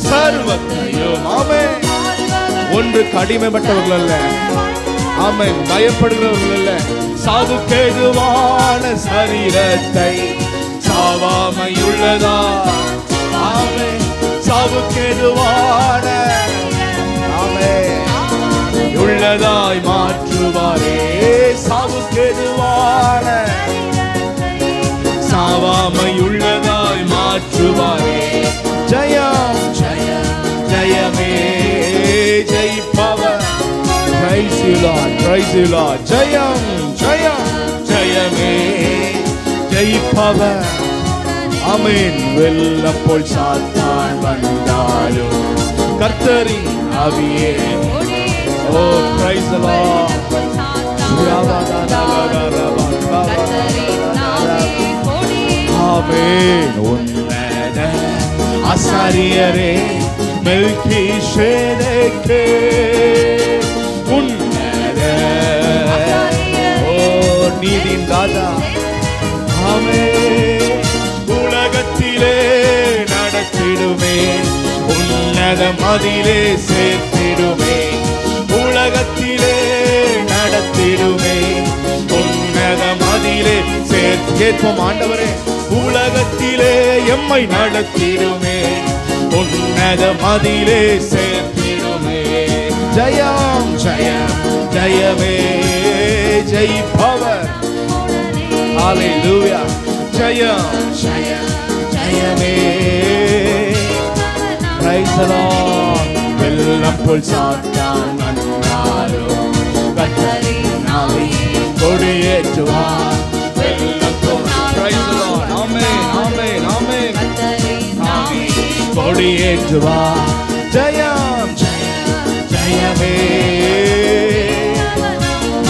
சர்வத்தையும். ஆமென். ஒன்றுக்கு அடிமைப்பட்டவர்கள் அல்ல. ஆமென். பயப்படுகிறவர்கள் அல்ல. சாவுக்கேதுவான சரீரத்தை சாவாமையுள்ளதா. ஆமென். சாவுக்கேதுவான ஆமென் உள்ளதாய் மாற்றுவாரே. சாவுக்கேதுவான சாவாமையுள்ளதாய் மாற்றுவாரே. ஜெயம் ஜெயம் ஜெயமே ஜெயிப்பவர். Praise you Lord, praise you Lord. ஜெயம் ஜெயம் ஜெயமே ஜெயிப்பவர். ஆமென். வெள்ளம் போல் சாத்தான் வந்தாலும் கர்த்தரின் ஆவியே. Oh, praise the Lord. ஆமென். உன்னத ஆசாரியரே மெல்கிசேதேக்கே, உன்னத நீதியின் ராஜா. ஆமென். உலகத்திலே நடத்திடுமே, உன்னத மதிலே சேர்த்திடுமே. உலகத்திலே நடத்திடுமே, உன்னத மதிலே கேட்போம். ஆண்டவரே, உலகத்திலே எம்மை நடத்திடுமே, உன்னத மதிலே சேர்த்திடுமே. ஜெயம் ஜெயம் ஜெயமே ஜெயிப்பவர். ஹalleluya. ஜெயம் ஜெயம் ஜெயமே. Praise the Lord. வெள்ளம் போல் சாத்தான் வந்தாலும் கர்த்தரின் ஆவியை கொடியேற்றுவார். வெள்ளம் போல். Praise the Lord. ஆமென் ஆமென் ஆமென். ஆவியை கொடியேற்றுவார். ஜெயம் ஜெயம் ஜெயமே.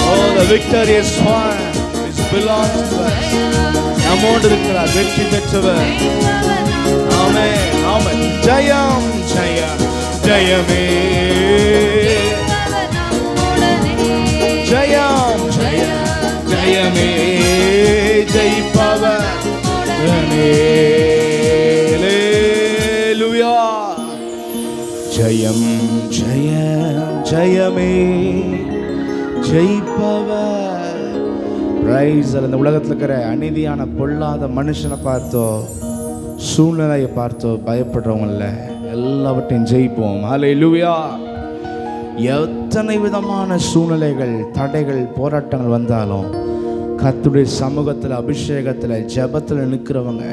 Oh, the victorious one is belongs to us. நம்மோடு இருக்கிறார் வெற்றி பெற்றவர். ஆமென் ஆமென். ஜெயம் ஜெயம் ஜெயமே ஜெயம் ஜெயம் ஜெயமே ஜெயிப்பவர். ஹalleluya. ஜெயம் ஜெயம் ஜெயமே ஜெயிப்பவர். பிரைஸ். இந்த உலகத்தில் இருக்கிற அநீதியான பொல்லாத மனுஷனை பார்த்தோ, சூழ்நிலையை பார்த்தோ பயப்படுறவங்க இல்லை, எல்லாவற்றையும் ஜெயிப்போம். ஹalleluya. எத்தனை விதமான சூழ்நிலைகள், தடைகள், போராட்டங்கள் வந்தாலும் கர்த்தருடைய சமூகத்தில், அபிஷேகத்தில், ஜெபத்தில் நிற்கிறவங்க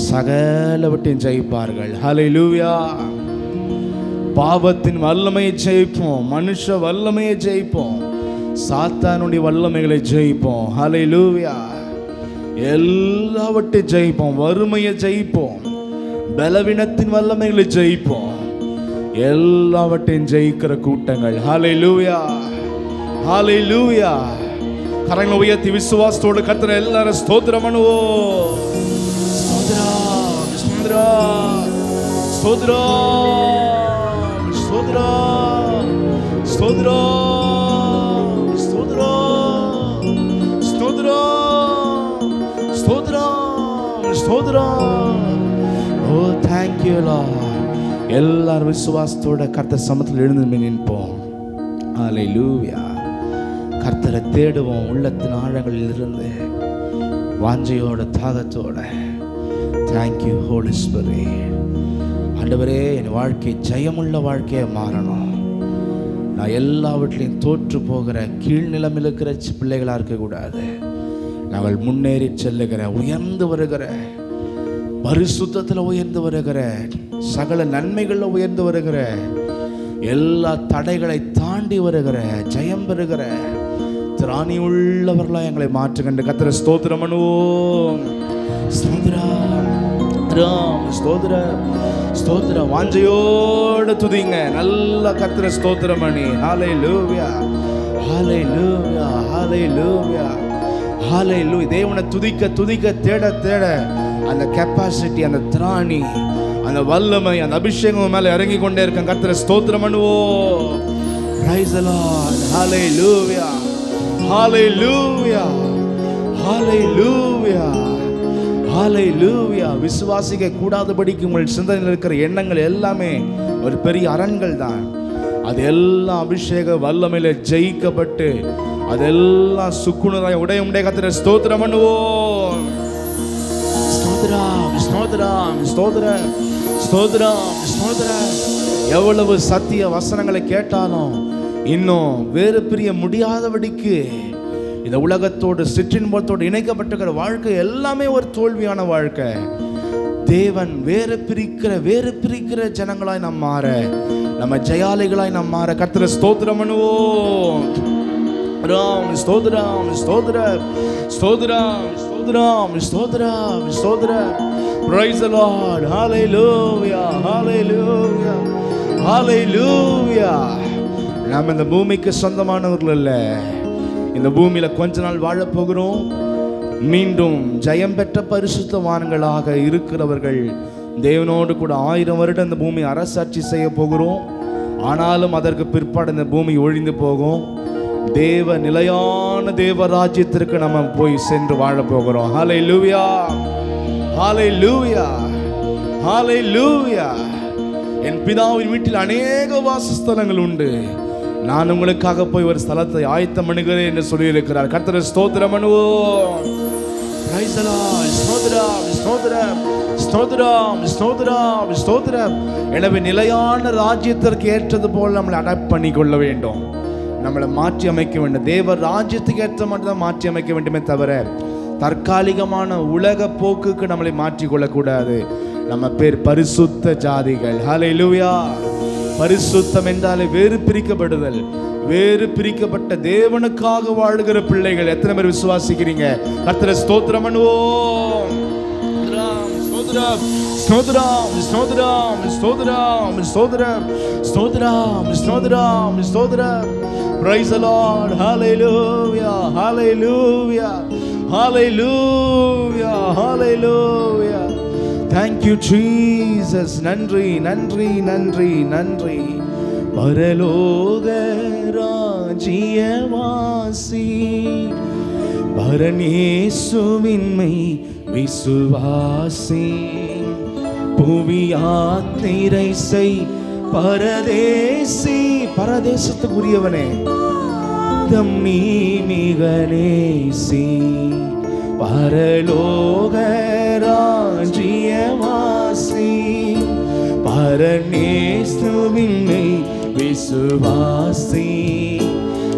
சகலவற்றையும் ஜெயிப்பார்கள். ஹalleluya. பாவத்தின் வல்லமையை ஜெயிப்போம், மனுஷ வல்லமையை ஜெயிப்போம், சாத்தானுடைய வல்லமைகளை ஜெயிப்போம். ஹalleluya. எல்லாவற்றையும் ஜெயிப்போம். வறுமையை ஜெயிப்போம், பலவீனத்தின் வல்லமைகளை ஜெயிப்போம். எல்லாவற்றையும் ஜெயிக்கிற கூட்டங்கள். ஹalleluya ஹalleluya. கரங்களை உயர்த்தி விசுவாசத்தோடு கர்த்தரை எல்லாரும் ஸ்தோத்திரம் பண்ணுவோம். ஸ்தோத்திரம் ஸ்தோத்திரம் ஸ்தோத்திரம் ஸ்தோத்திரம் ஸ்தோத்திரம் ஸ்தோத்திரம் ஸ்தோத்திரம் ஸ்தோத்திரம். ஓ, thank you Lord. எல்லாரும் விசுவாசத்தோட கர்த்தர் சமத்தில் எழுந்து நிற்போம். ஹalleluya. கர்த்தரை தேடுவோம் உள்ளத்தின் ஆழங்களில் இருந்து வாஞ்சையோட தாகத்தோட. Thank you Holy Spirit. ஆண்டவரே, என் வாழ்க்கை ஜெயமுள்ள வாழ்க்கையை மாறணும். நான் எல்லாவற்றிலையும் தோற்று போகிற கீழ்நிலைமையில் இருக்கிற பிள்ளைகளாக இருக்கக்கூடாது. நாங்கள் முன்னேறி செல்லுகிற, உயர்ந்து வருகிற, பரிசுத்தத்தில் உயர்ந்து வருகிற, சகல நன்மைகளில் உயர்ந்து வருகிற, எல்லா தடைகளை தாண்டி வருகிற, ஜெயம் பெறுகிற திராணி உள்ளவர்களாக எங்களை மாற்றுகின்ற கர்த்தரை ஸ்தோத்திரம் பண்ணுவோம். ஸ்தோத்திரம் ஸ்தோத்திரம் ஸ்தோத்திரம். வாஞ்சையோடு துதிங்க, நல்ல கர்த்தரை ஸ்தோத்திரம் பண்ணி. ஹல்லேலூயா ஹல்லேலூயா ஹல்லேலூயா ஹல்லேலூயா. தேவனை துதிக்க துதிக்க தேட தேட அந்த கெப்பாசிட்டி, அந்த திராணி, அந்த வல்லமை, அந்த அபிஷேகம் மேல இறங்கி கொண்டே இருக்க. கர்த்தரை ஸ்தோத்திரம் பண்ணுவோம். Praise the Lord. Hallelujah hallelujah hallelujah hallelujah. விசுவாசிக்க கூடாதபடிக்கு உங்கள் சிந்தனையில் இருக்கிற எண்ணங்கள் எல்லாமே ஒரு பெரிய அரண்கள் தான். அது எல்லாம் அபிஷேக வல்லமையில ஜெயிக்கப்பட்டு அதெல்லாம் சுக்குனராய் உடைய கர்த்தரை ஸ்தோத்திரம் பண்ணுவோம். ஸ்தோத்திரம் ஸ்தோத்திரம் ஸ்தோத்திரம் ஸ்தோத்திரம் ஸ்தோத்திரம். எவ்வளவு சத்திய வசனங்களை கேட்டாலும் இன்னும் வேறு பிரிய முடியாதபடிக்கு இந்த உலகத்தோடு சிற்றின்பத்தோடு இணைக்கப்பட்டிருக்கிற வாழ்க்கை எல்லாமே ஒரு தோல்வியான வாழ்க்கை. தேவன் வேறு பிரிக்கிற ஜனங்களாய் நாம் மாற, நம்ம ஜெயாலிகளாய் நாம் மாற கர்த்தரை ஸ்தோத்திரம் பண்ணுவோம். ஸ்தோத்திரம் ஸ்தோத்திரம் ஸ்தோத்திரம் ஸ்தோத்திரம் ஸ்தோத்திரம் ஸ்தோத்திரம். Praise the Lord. Hallelujah hallelujah hallelujah. நாம் இந்த பூமிக்கு சொந்தமானவர்கள் அல்ல. இந்த பூமியில கொஞ்ச நாள் வாழ போகிறோம். மீண்டும் ஜெயம் பெற்ற பரிசுத்தவான்களாக இருக்கிறவர்கள் தேவனோடு கூட 1000 வருடம் இந்த பூமி அரசாட்சி செய்ய போகிறோம். ஆனாலும் அதற்கு பிற்பாடு இந்த பூமி ஒழிந்து போகும். தேவ நிலையான தேவ ராஜ்யத்திற்கு நம்ம போய் சென்று வாழ போகிறோம். ஹல்லேலூயா ஹல்லேலூயா ஹல்லேலூயா. என் பிதாவின் வீட்டில் அநேக வாசஸ்தலங்கள் உண்டு, நான் உங்களுக்காக போய் ஒரு ஸ்தலத்தை ஆயத்தம் பண்ணுகிறேன் என்று சொல்லி இருக்கிறார். கர்த்தரை ஸ்தோத்திரம் பண்ணுவோம். Praise the Lord. ஸ்தோத்திரம் ஸ்தோத்திரம் ஸ்தோத்திரம் ஸ்தோத்திரம் ஸ்தோத்திரம். எனவே நிலையான ராஜ்யத்திற்கு ஏற்றது போல் நம்மளை அடாப்ட் பண்ணி கொள்ள வேண்டும், நம்மளை மாற்றி அமைக்க வேண்டும். தேவ ராஜ்யத்துக்கு ஏற்ற மட்டும் தான் மாற்றி அமைக்க வேண்டுமே தவிர தற்காலிகமான உலக போக்குக்கு நம்மளை மாற்றி கொள்ளக்கூடாது. நம்ம பேர் பரிசுத்த ஜாதிகள். ஹல்லேலூயா. பரிசுத்தம் என்றாலே வேறு பிரிக்கப்படுதல், வேறு பிரிக்கப்பட்ட தேவனுக்காக வாழ்கிற பிள்ளைகள். எத்தனை பேர் விசுவாசிக்கிறீங்க? கர்த்தரை ஸ்தோத்திரம் பண்ணுவோம். ஸ்தோத்திரம் ஸ்தோத்திரம் ஸ்தோத்திரம் ஸ்தோத்திரம் ஸ்தோத்திரம் ஸ்தோத்திரம் ஸ்தோத்திரம் ஸ்தோத்திரம். Praise the Lord. Hallelujah hallelujah hallelujah hallelujah. Thank you Jesus. நன்றி நன்றி நன்றி நன்றி. பரலோக ராஜ்யவாசி பரநேசுவின்மை விசுவாசி, புவி யாத்திரை செய் பரதேசி. பரதேசத்துக்குரியவனே தம் நீ மிகநேசி. பரலோக ராஜ்யவாசி பரநேசுவின்மை விசுவாசி,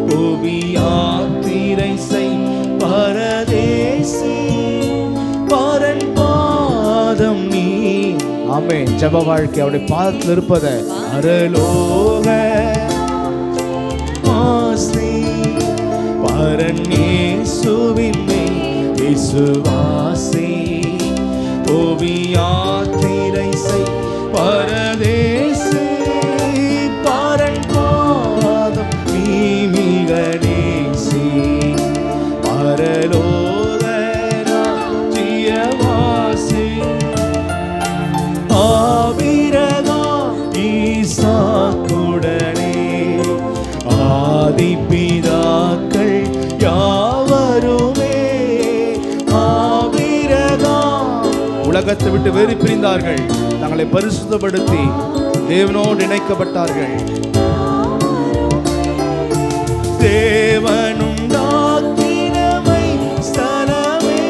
புவி யாத்திரை செய் பரதேசி. பரன் பாதம் நீ. ஆமென். ஜெப வாழ்க்கை அவருடைய பாதத்தில் இருப்பதை பரலோக ஆசி பரநேசுவின்மை விசுவாசி, புவி யாத்திரை செய் பரதேசி. பரன் பாதம் நீ மிகநேசி. பரலோக ராஜ்யவாசி ஆபிரகாம் ஈசாக்குடனே ஆதிபிதாக்கள் யாவருமே. உலகத்தை விட்டு வேறு பிரிந்தார்கள், தங்களை பரிசுத்தப்படுத்தி தேவனோடு இணைக்கப்பட்டார்கள். தேவனும் தாக்கினமை ஸ்தலமே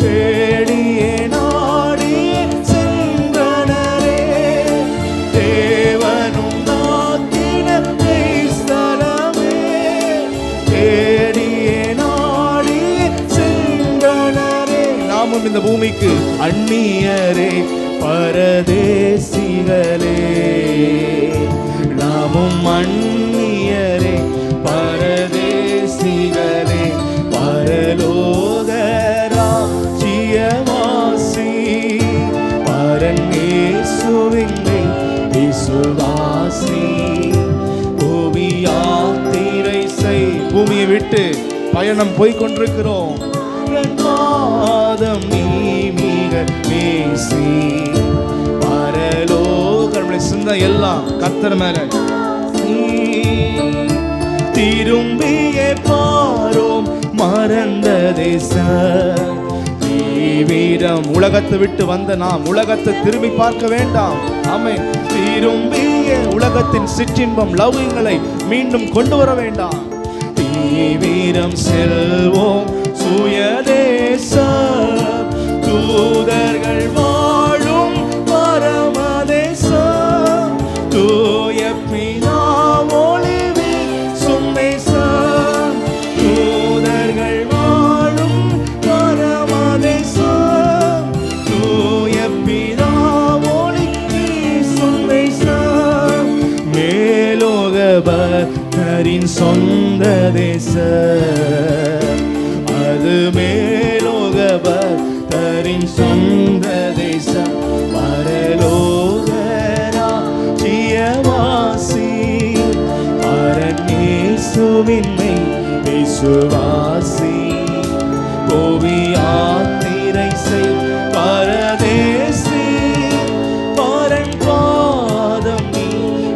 தேடியே நாடியே சென்றனரே. தேவனும் தாக்கினமை ஸ்தலமே தேடியே நாடியே சென்றனரே. நாமும் இந்த பூமிக்கு அந்நியரே பரதேசிகளே, நாமும் அந்நியரே பரதேசிகளே. பரலோக ராஜ்யவாசி பாதையில நாம் போய் கொண்டிருக்கிறோம். என் பாதம் நீ மிக நேசி. பரலோக சிந்தை எல்லாம் கர்த்தர் மேல. திரும்பியே பாரோம் மறந்த தேசம். வீரம் உலகத்தை விட்டு வந்த நாம் உலகத்தை திரும்பி பார்க்க வேண்டாம். ஆமென். திரும்பிய உலகத்தின் சிற்றின்பம் லவ்யங்களை மீண்டும் கொண்டு வர வேண்டாம். வீரம் செல்வோம் சுயதேசம். தூதர்கள் வாழும் பரமதேசம். தூய பிதா ஒளி வீசும் தேசம். தூதர்கள் வாழும் பரமதேசம். தூய பிதா ஒளி வீசும் தேசம். மேலோக பக்தரின் சொந்த தேசம். அது மேலோக பக்தரின் சொந்த தேசம். பரலோக ராஜ்யவாசி பரநேசுவின்மை விசுவாசி. கோவி யாத்திரை செய் பரதேசி. பரன் பாதம் நீ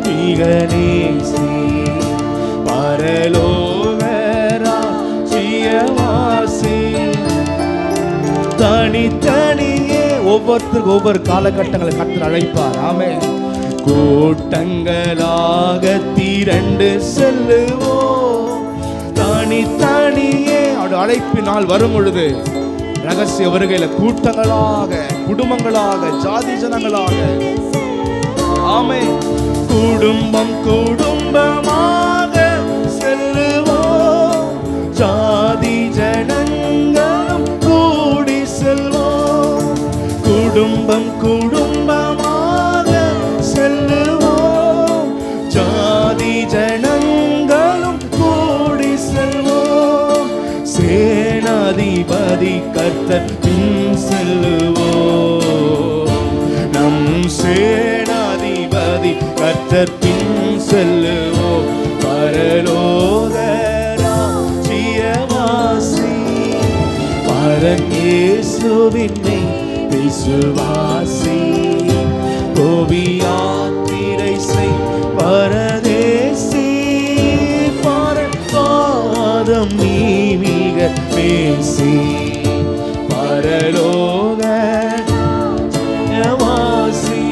மிக நேசி. பரலோக ராஜ்யவாசி. தனித்தனியே ஒவ்வொருத்தருக்கும் ஒவ்வொரு காலகட்டங்களை கர்த்தர் அழைப்பார். ஆமென். கூட்டங்களாக திரண்டு செல்லுவோம். தனித்தனியே அவருடைய அழைப்பினால் வரும் பொழுது ரகசிய வருகையில கூட்டங்களாக, குடும்பங்களாக, ஜாதி ஜனங்களாக. ஆமென். குடும்பம் குடும்பமாக செல்லுவோம். ஜாதி ஜனங்களும் கூடி செல்வோம். குடும்பம் குடும்பமாக செல்லுவோம். ஜாதி ஜனங்களும் கூடி செல்வோம். சேனாதிபதி கர்த்தர் பின் செல்லுவோம். நம் சேனாதிபதி கர்த்தர் பின் செல்லுவோம். பரலோக ராஜ்யவாசி பரன் இயேசுவினை விசுவாசி. கோவி யாத்திரை செய் பரதேசி. பரன் பாதம் நீ மிக நேசி. பரலோக ராஜ்யவாசி.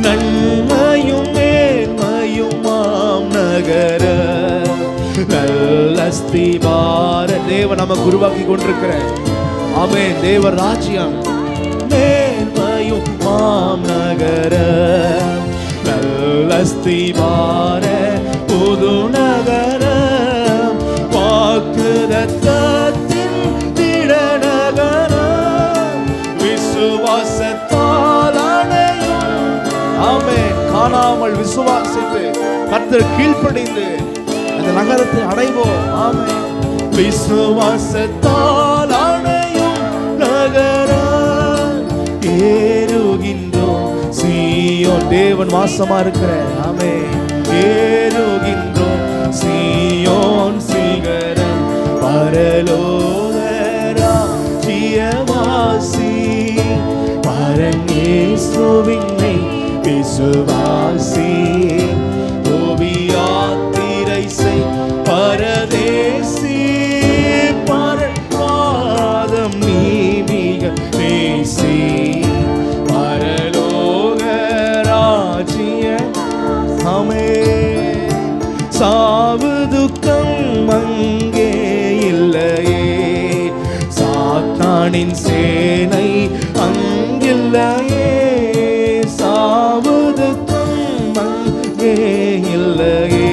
நன்மையும் மேன்மையுமாம் நகர நல்லஸ்திபார தேவன் நமக்கு உருவாக்கி கொண்டிருக்கிற ஆமென் தேவ ராஜ்யம். மேன்மையும் மாம் நகர நல்லஸ்திபார புது நகர. வாக்குதத்தத்தின் திடநகர. விசுவாசத்தால் அடையும். ஆமென். காணாமல் விசுவாசித்து கர்த்தர் கீழ்ப்படிந்து அந்த நகரத்தை அடைவோம். ஆமென். விசுவாசத்தால் அடையும் நகரம். ஏறுகின்றோம் சீயோன் தேவன் வாசமா இருக்கிற. ஆமென். ஏறுகின்றோம் சீயோன் சிகரம். பரலோக ராஜ்யவாசி பரன் இயேசுவினை விசுவாசி. கோவி யாத்திரை செய் பரதேசி. பரன் பாதம் நீ மிக நேசி. பரலோக ராஜ்ய. ஆமென். சாவு துக்கம் அங்கே இல்லையே. சாத்தானின் சேனை அங்கில்லையே. சாவு துக்கம் அங்கே இல்லையே.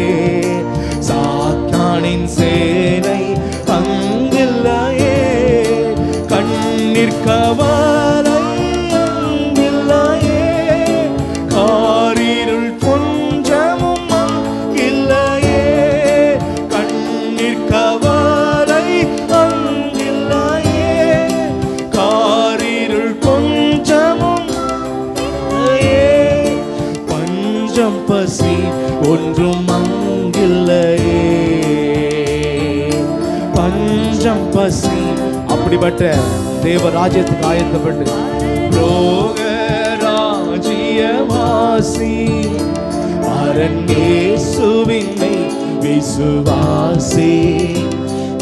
சாத்தானின் சேனை அங்கில்லையே. கண்ணீர் கவலை அங்கில்லையே. காரிருள் கொஞ்சமும் அங்கில்லையே. கண்ணீர் கவலை அங்கில்லையே. காரிருள் கொஞ்சமும் பஞ்சம் பசி ஒன்றும் அங்கில்லையே. பஞ்சம் பசி அப்படிப்பட்ட தேவ ராஜ்யத்துக்கு ஆயத்தப்பட்டு லோக ராஜ்யவாசி அரன் இயேசுவினை விசுவாசி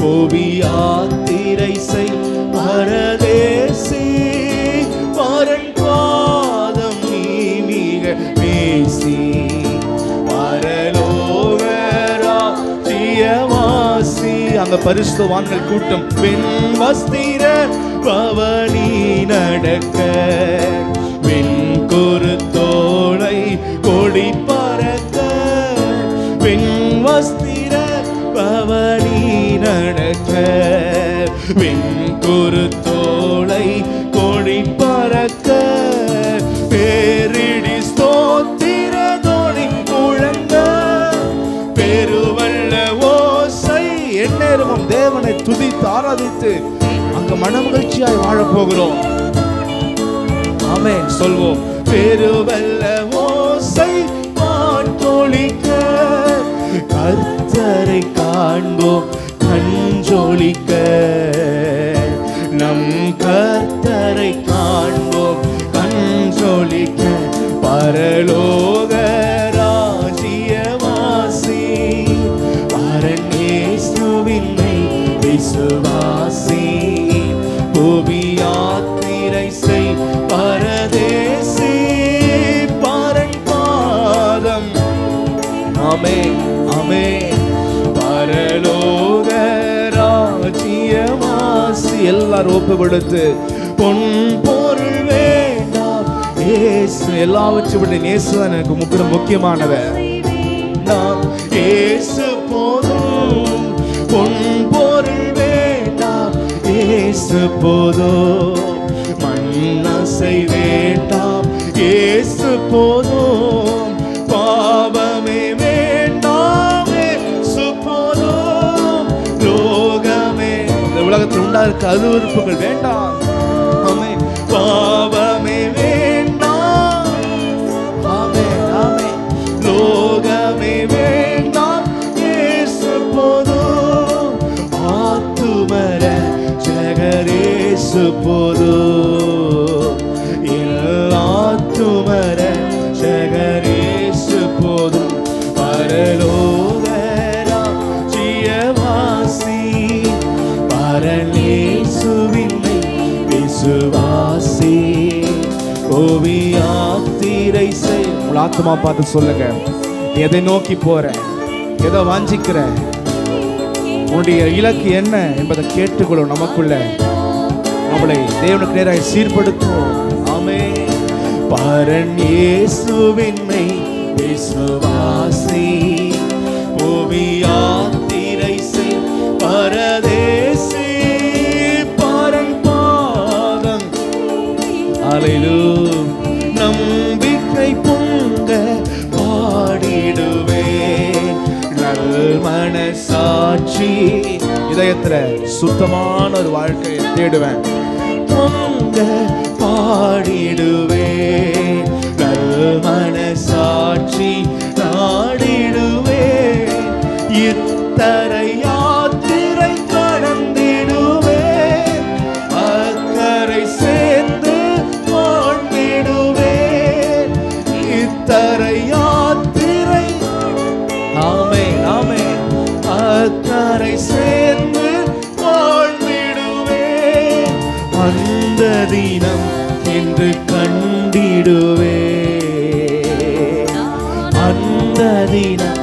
கோவி யாத்திரை செய் பரதேசி பரன் பாதம் நீ மிக பேசி பரலோக ராஜ்யவாசி. அங்க பரிசுத்தவான்கள் கூட்டம் பெண் வஸ்திர பவனி நடக்க பெண் குருத்தோளை கொடி பறக்க பெண் வஸ்திர பவனி நடக்க பெண் குருத்தோளை கொடி பறக்க பேரிடி ஸ்தோத்திர தோணி முழங்க பெருவல்ல ஓசை எந்நேரமும் தேவனை துதித்து ஆராதித்து அங்க மனமகிழ்ச்சியாய் வாழப் போகிறோம். ஆமென் சொல்வோம். பெருவல்ல ஓசை பாட்டொலிக்க கர்த்தரை காண்போம் கஞ்சொலிக்க நம் கர்த்தரை காண்போம் கஞ்சொலிக்க பரலோக ராஜ்யவாசி அரன் இயேசுவினை விசுவாசி புவி யாத்திரை செய் பரதேசி பரன் பாதம். ஆமென் ஆமென். பரலோக ராஜ்யவாசி எல்லாரும் ஒப்பு கொடுத்து பொன் பொருள் வேண்டாம் இயேசு எல்லாவற்றையும் விட இயேசு தான் எனக்கு முக்கியமானவர். நாம் இயேசு போதும் பொன் பொருள் வேண்டாம் இயேசு போதும் மண்ணாசை வேண்டாம் இயேசு போதும் பாவமே வேண்டாம் இயேசு போதும் லோகமே இந்த உலகத்தில் உண்டாயிருக்க அருவருப்புகள் வேண்டாம். ஆமென். பாவமே வேண்டாம். ஆமென் ஆமென். லோகமே வேண்டாம் இயேசு போதும் ஆத்துமர ஜெகரேசு போதும் எல்லாத்துமர ஜெகரேசு போதும் பரலோக ராஜ்யவாசி பரலேசுவினை விசுவாசி கோவி யாத்திரை செய். உங்கள் ஆத்மா பார்த்து சொல்லுங்க, எதை நோக்கி போற, எதை வாஞ்சிக்கிற, உன்னுடைய இலக்கு என்ன என்பதை கேட்டுக்கொள்ளும். நமக்குள்ள நம்மளை தேவனுக்கு நேராக சீர்படுத்தும். ஆமென். பரன் இயேசுவினை விசுவாசி புவி யாத்திரை செய் பரதேசி பரன் பாதம். அல்லேலூயா. நம்பிக்கை பொங்க பாடிடுவேன் நல் மனசாட்சி இதயத்துல சுத்தமான ஒரு வாழ்க்கையை தேடுவேன். பொங்க பாடிடுவேன் நல் மனசாட்சி நாடிடுவேன் இத்தரை யாத்திரை கடந்திடுவேன் அக்கரை சேர்ந்து வாழ்ந்திடுவேன் இத்தரை யாத்திரை. ஆமென் ஆமென். அக்கரை சேர்ந்து வாழ்ந்திடுவேன் அந்த தினம் என்று கண்டிடுவேன் அந்த தினம்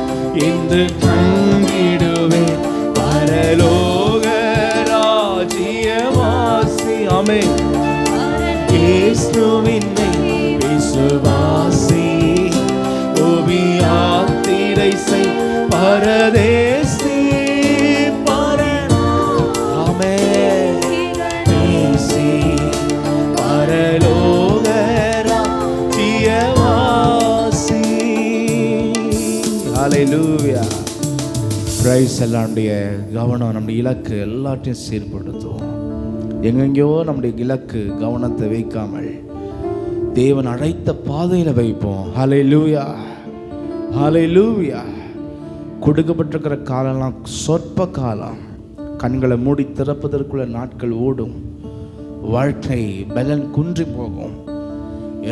என்று கண்டிடுவேன் பரலோக ராஜ்யவாசி. ஆமென். இயேசுவினை விசுவாசி புவி யாத்திரை செய் பரதேசி பரன். ஆமென். தேசி பரலோக ராஜ்யவாசி. ஹல்லேலூயா. பிரைஸ். எல்லாருடைய கவனம் நம்முடைய இலக்கு எல்லாத்தையும் சீர்படுத்துவோம். எங்கெங்கயோ நம்முடைய இலக்கு கவனத்தை வைக்காமல் தேவன் அழைத்த பாதையில் வைப்போம். ஹல்லேலூயா ஹல்லேலூயா. கொடுக்கப்பட்டிருக்கிற காலம்லாம் சொற்ப காலம். கண்களை மூடி திறப்பதற்குள்ள நாட்கள் ஓடும். வாழ்க்கை பலன் குன்றி போகும்.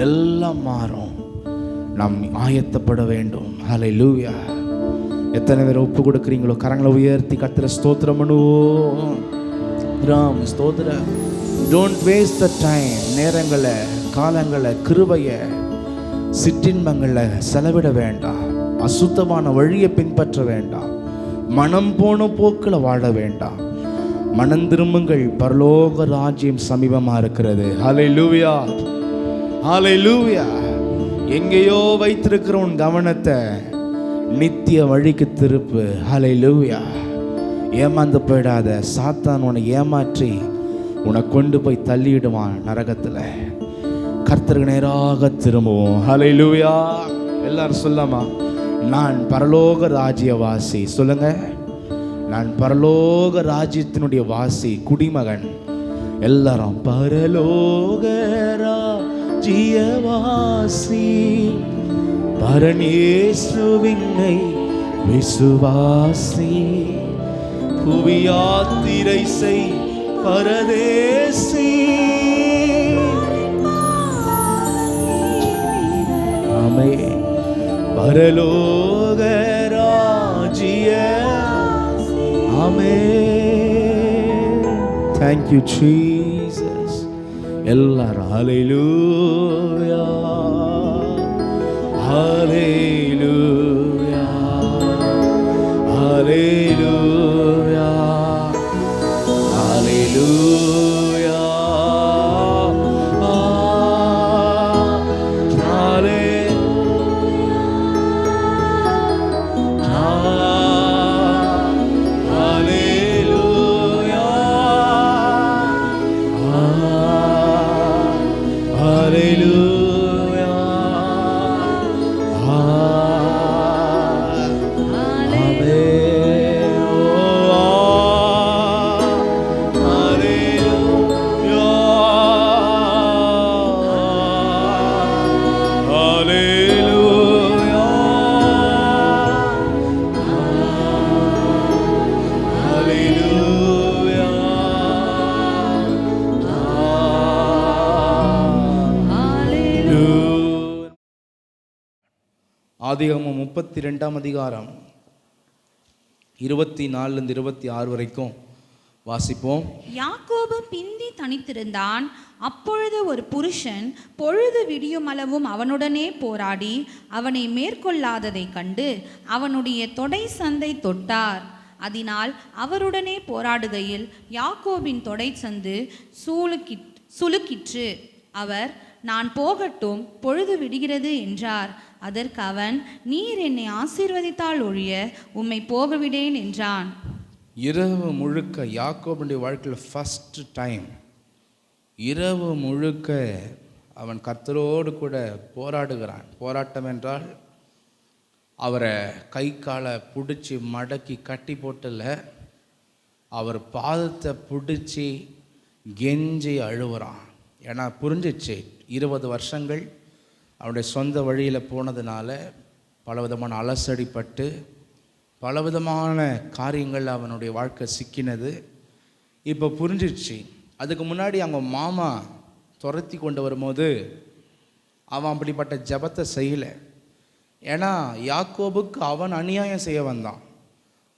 எல்லாம் மாறும். நாம் ஆயத்தப்பட வேண்டும். ஹல்லேலூயா. எத்தனை பேர் ஒப்பு கொடுக்குறீங்களோ கரங்களை உயர்த்தி கர்த்தரை ஸ்தோத்திரம் பண்ணுவோம். ராம் ஸ்தோத்திரம். Don't waste the time. நேரங்களை, காலங்களை, கிருபையை சிற்றின்பங்களை செலவிட வேண்டாம். அசுத்தமான வழியை பின்பற்ற வேண்டாம். மனம் போன போக்கில் வாழ வேண்டாம். மனம் திரும்புங்கள், பரலோக ராஜ்யம் சமீபமாக இருக்கிறது. ஹல்லேலூயா, ஹல்லேலூயா. எங்கேயோ வைத்திருக்கிற உன் கவனத்தை நித்திய வழிக்கு திருப்பு. ஹல்லேலூயா. ஏமாந்து போயிடாத. சாத்தான் உன்னை ஏமாற்றி உன்னை கொண்டு போய் தள்ளிடுவான் நரகத்தில். கர்த்தருக்கு நேராக திரும்புவோம். ஹல்லேலூயா. எல்லாரும் சொல்லாமா? நான் பரலோக ராஜ்யவாசி. சொல்லுங்க, நான் பரலோக ராஜ்யத்தினுடைய வாசி, குடிமகன். எல்லாரும் பரலோக ராஜ்யவாசி, பரநேசுவினை விசுவாசி, புவியாத்திரை செய் பரதேசி. ஆமென். பரலோக ராஜ்ய. ஆமென். Thank you Jesus. எல்லாரும் ஹல்லேலூயா, ஹல்லேலூயா, ஹல்லேலூயா, ஹல்லேலூயா. ஆதியாகமம் 32ஆம் அதிகாரம் 24 26 வரைக்கும் வாசிப்போம். யாக்கோபு பிந்தி தனித்திருந்தான். அப்பொழுது ஒரு புருஷன் பொழுது விடியுமளவும் அவனுடனே போராடி அவனை மேற்கொள்ளாததை கண்டு அவனுடைய தொடை சந்தை தொட்டார். அதனால் அவருடனே போராடுகையில் யாக்கோபின் தொடை சந்து சுளுக்கிற்று. அவர், நான் போகட்டும், பொழுது விடுகிறது என்றார். அதற்கு அவன், நீர் என்னை ஆசீர்வதித்தால் ஒழிய உம்மை போகவிடேன் என்றான். இரவு முழுக்க யாக்கோபுடைய வாழ்க்கையில் ஃபர்ஸ்ட் டைம் இரவு முழுக்க அவன் கர்த்தரோடு கூட போராடுகிறான். போராட்டம் என்றால் அவரை கை காலை பிடிச்சி மடக்கி கட்டி போட்டல, அவர் பாதத்தை பிடிச்சி கெஞ்சி அழுவுறான். ஏன்னா புரிஞ்சிச்சு, 20 வருஷங்கள் அவனுடைய சொந்த வழியில் போனதுனால பலவிதமான அலசடிப்பட்டு பலவிதமான காரியங்கள் அவனுடைய வாழ்க்கை சிக்கினது. இப்போ புரிஞ்சிடுச்சு. அதுக்கு முன்னாடி அவங்க மாமா துரத்தி கொண்டு வரும்போது அவன் அப்படிப்பட்ட ஜபத்தை செய்யலை. ஏன்னா யாக்கோபுக்கு அவன் அநியாயம் செய்ய வந்தான்.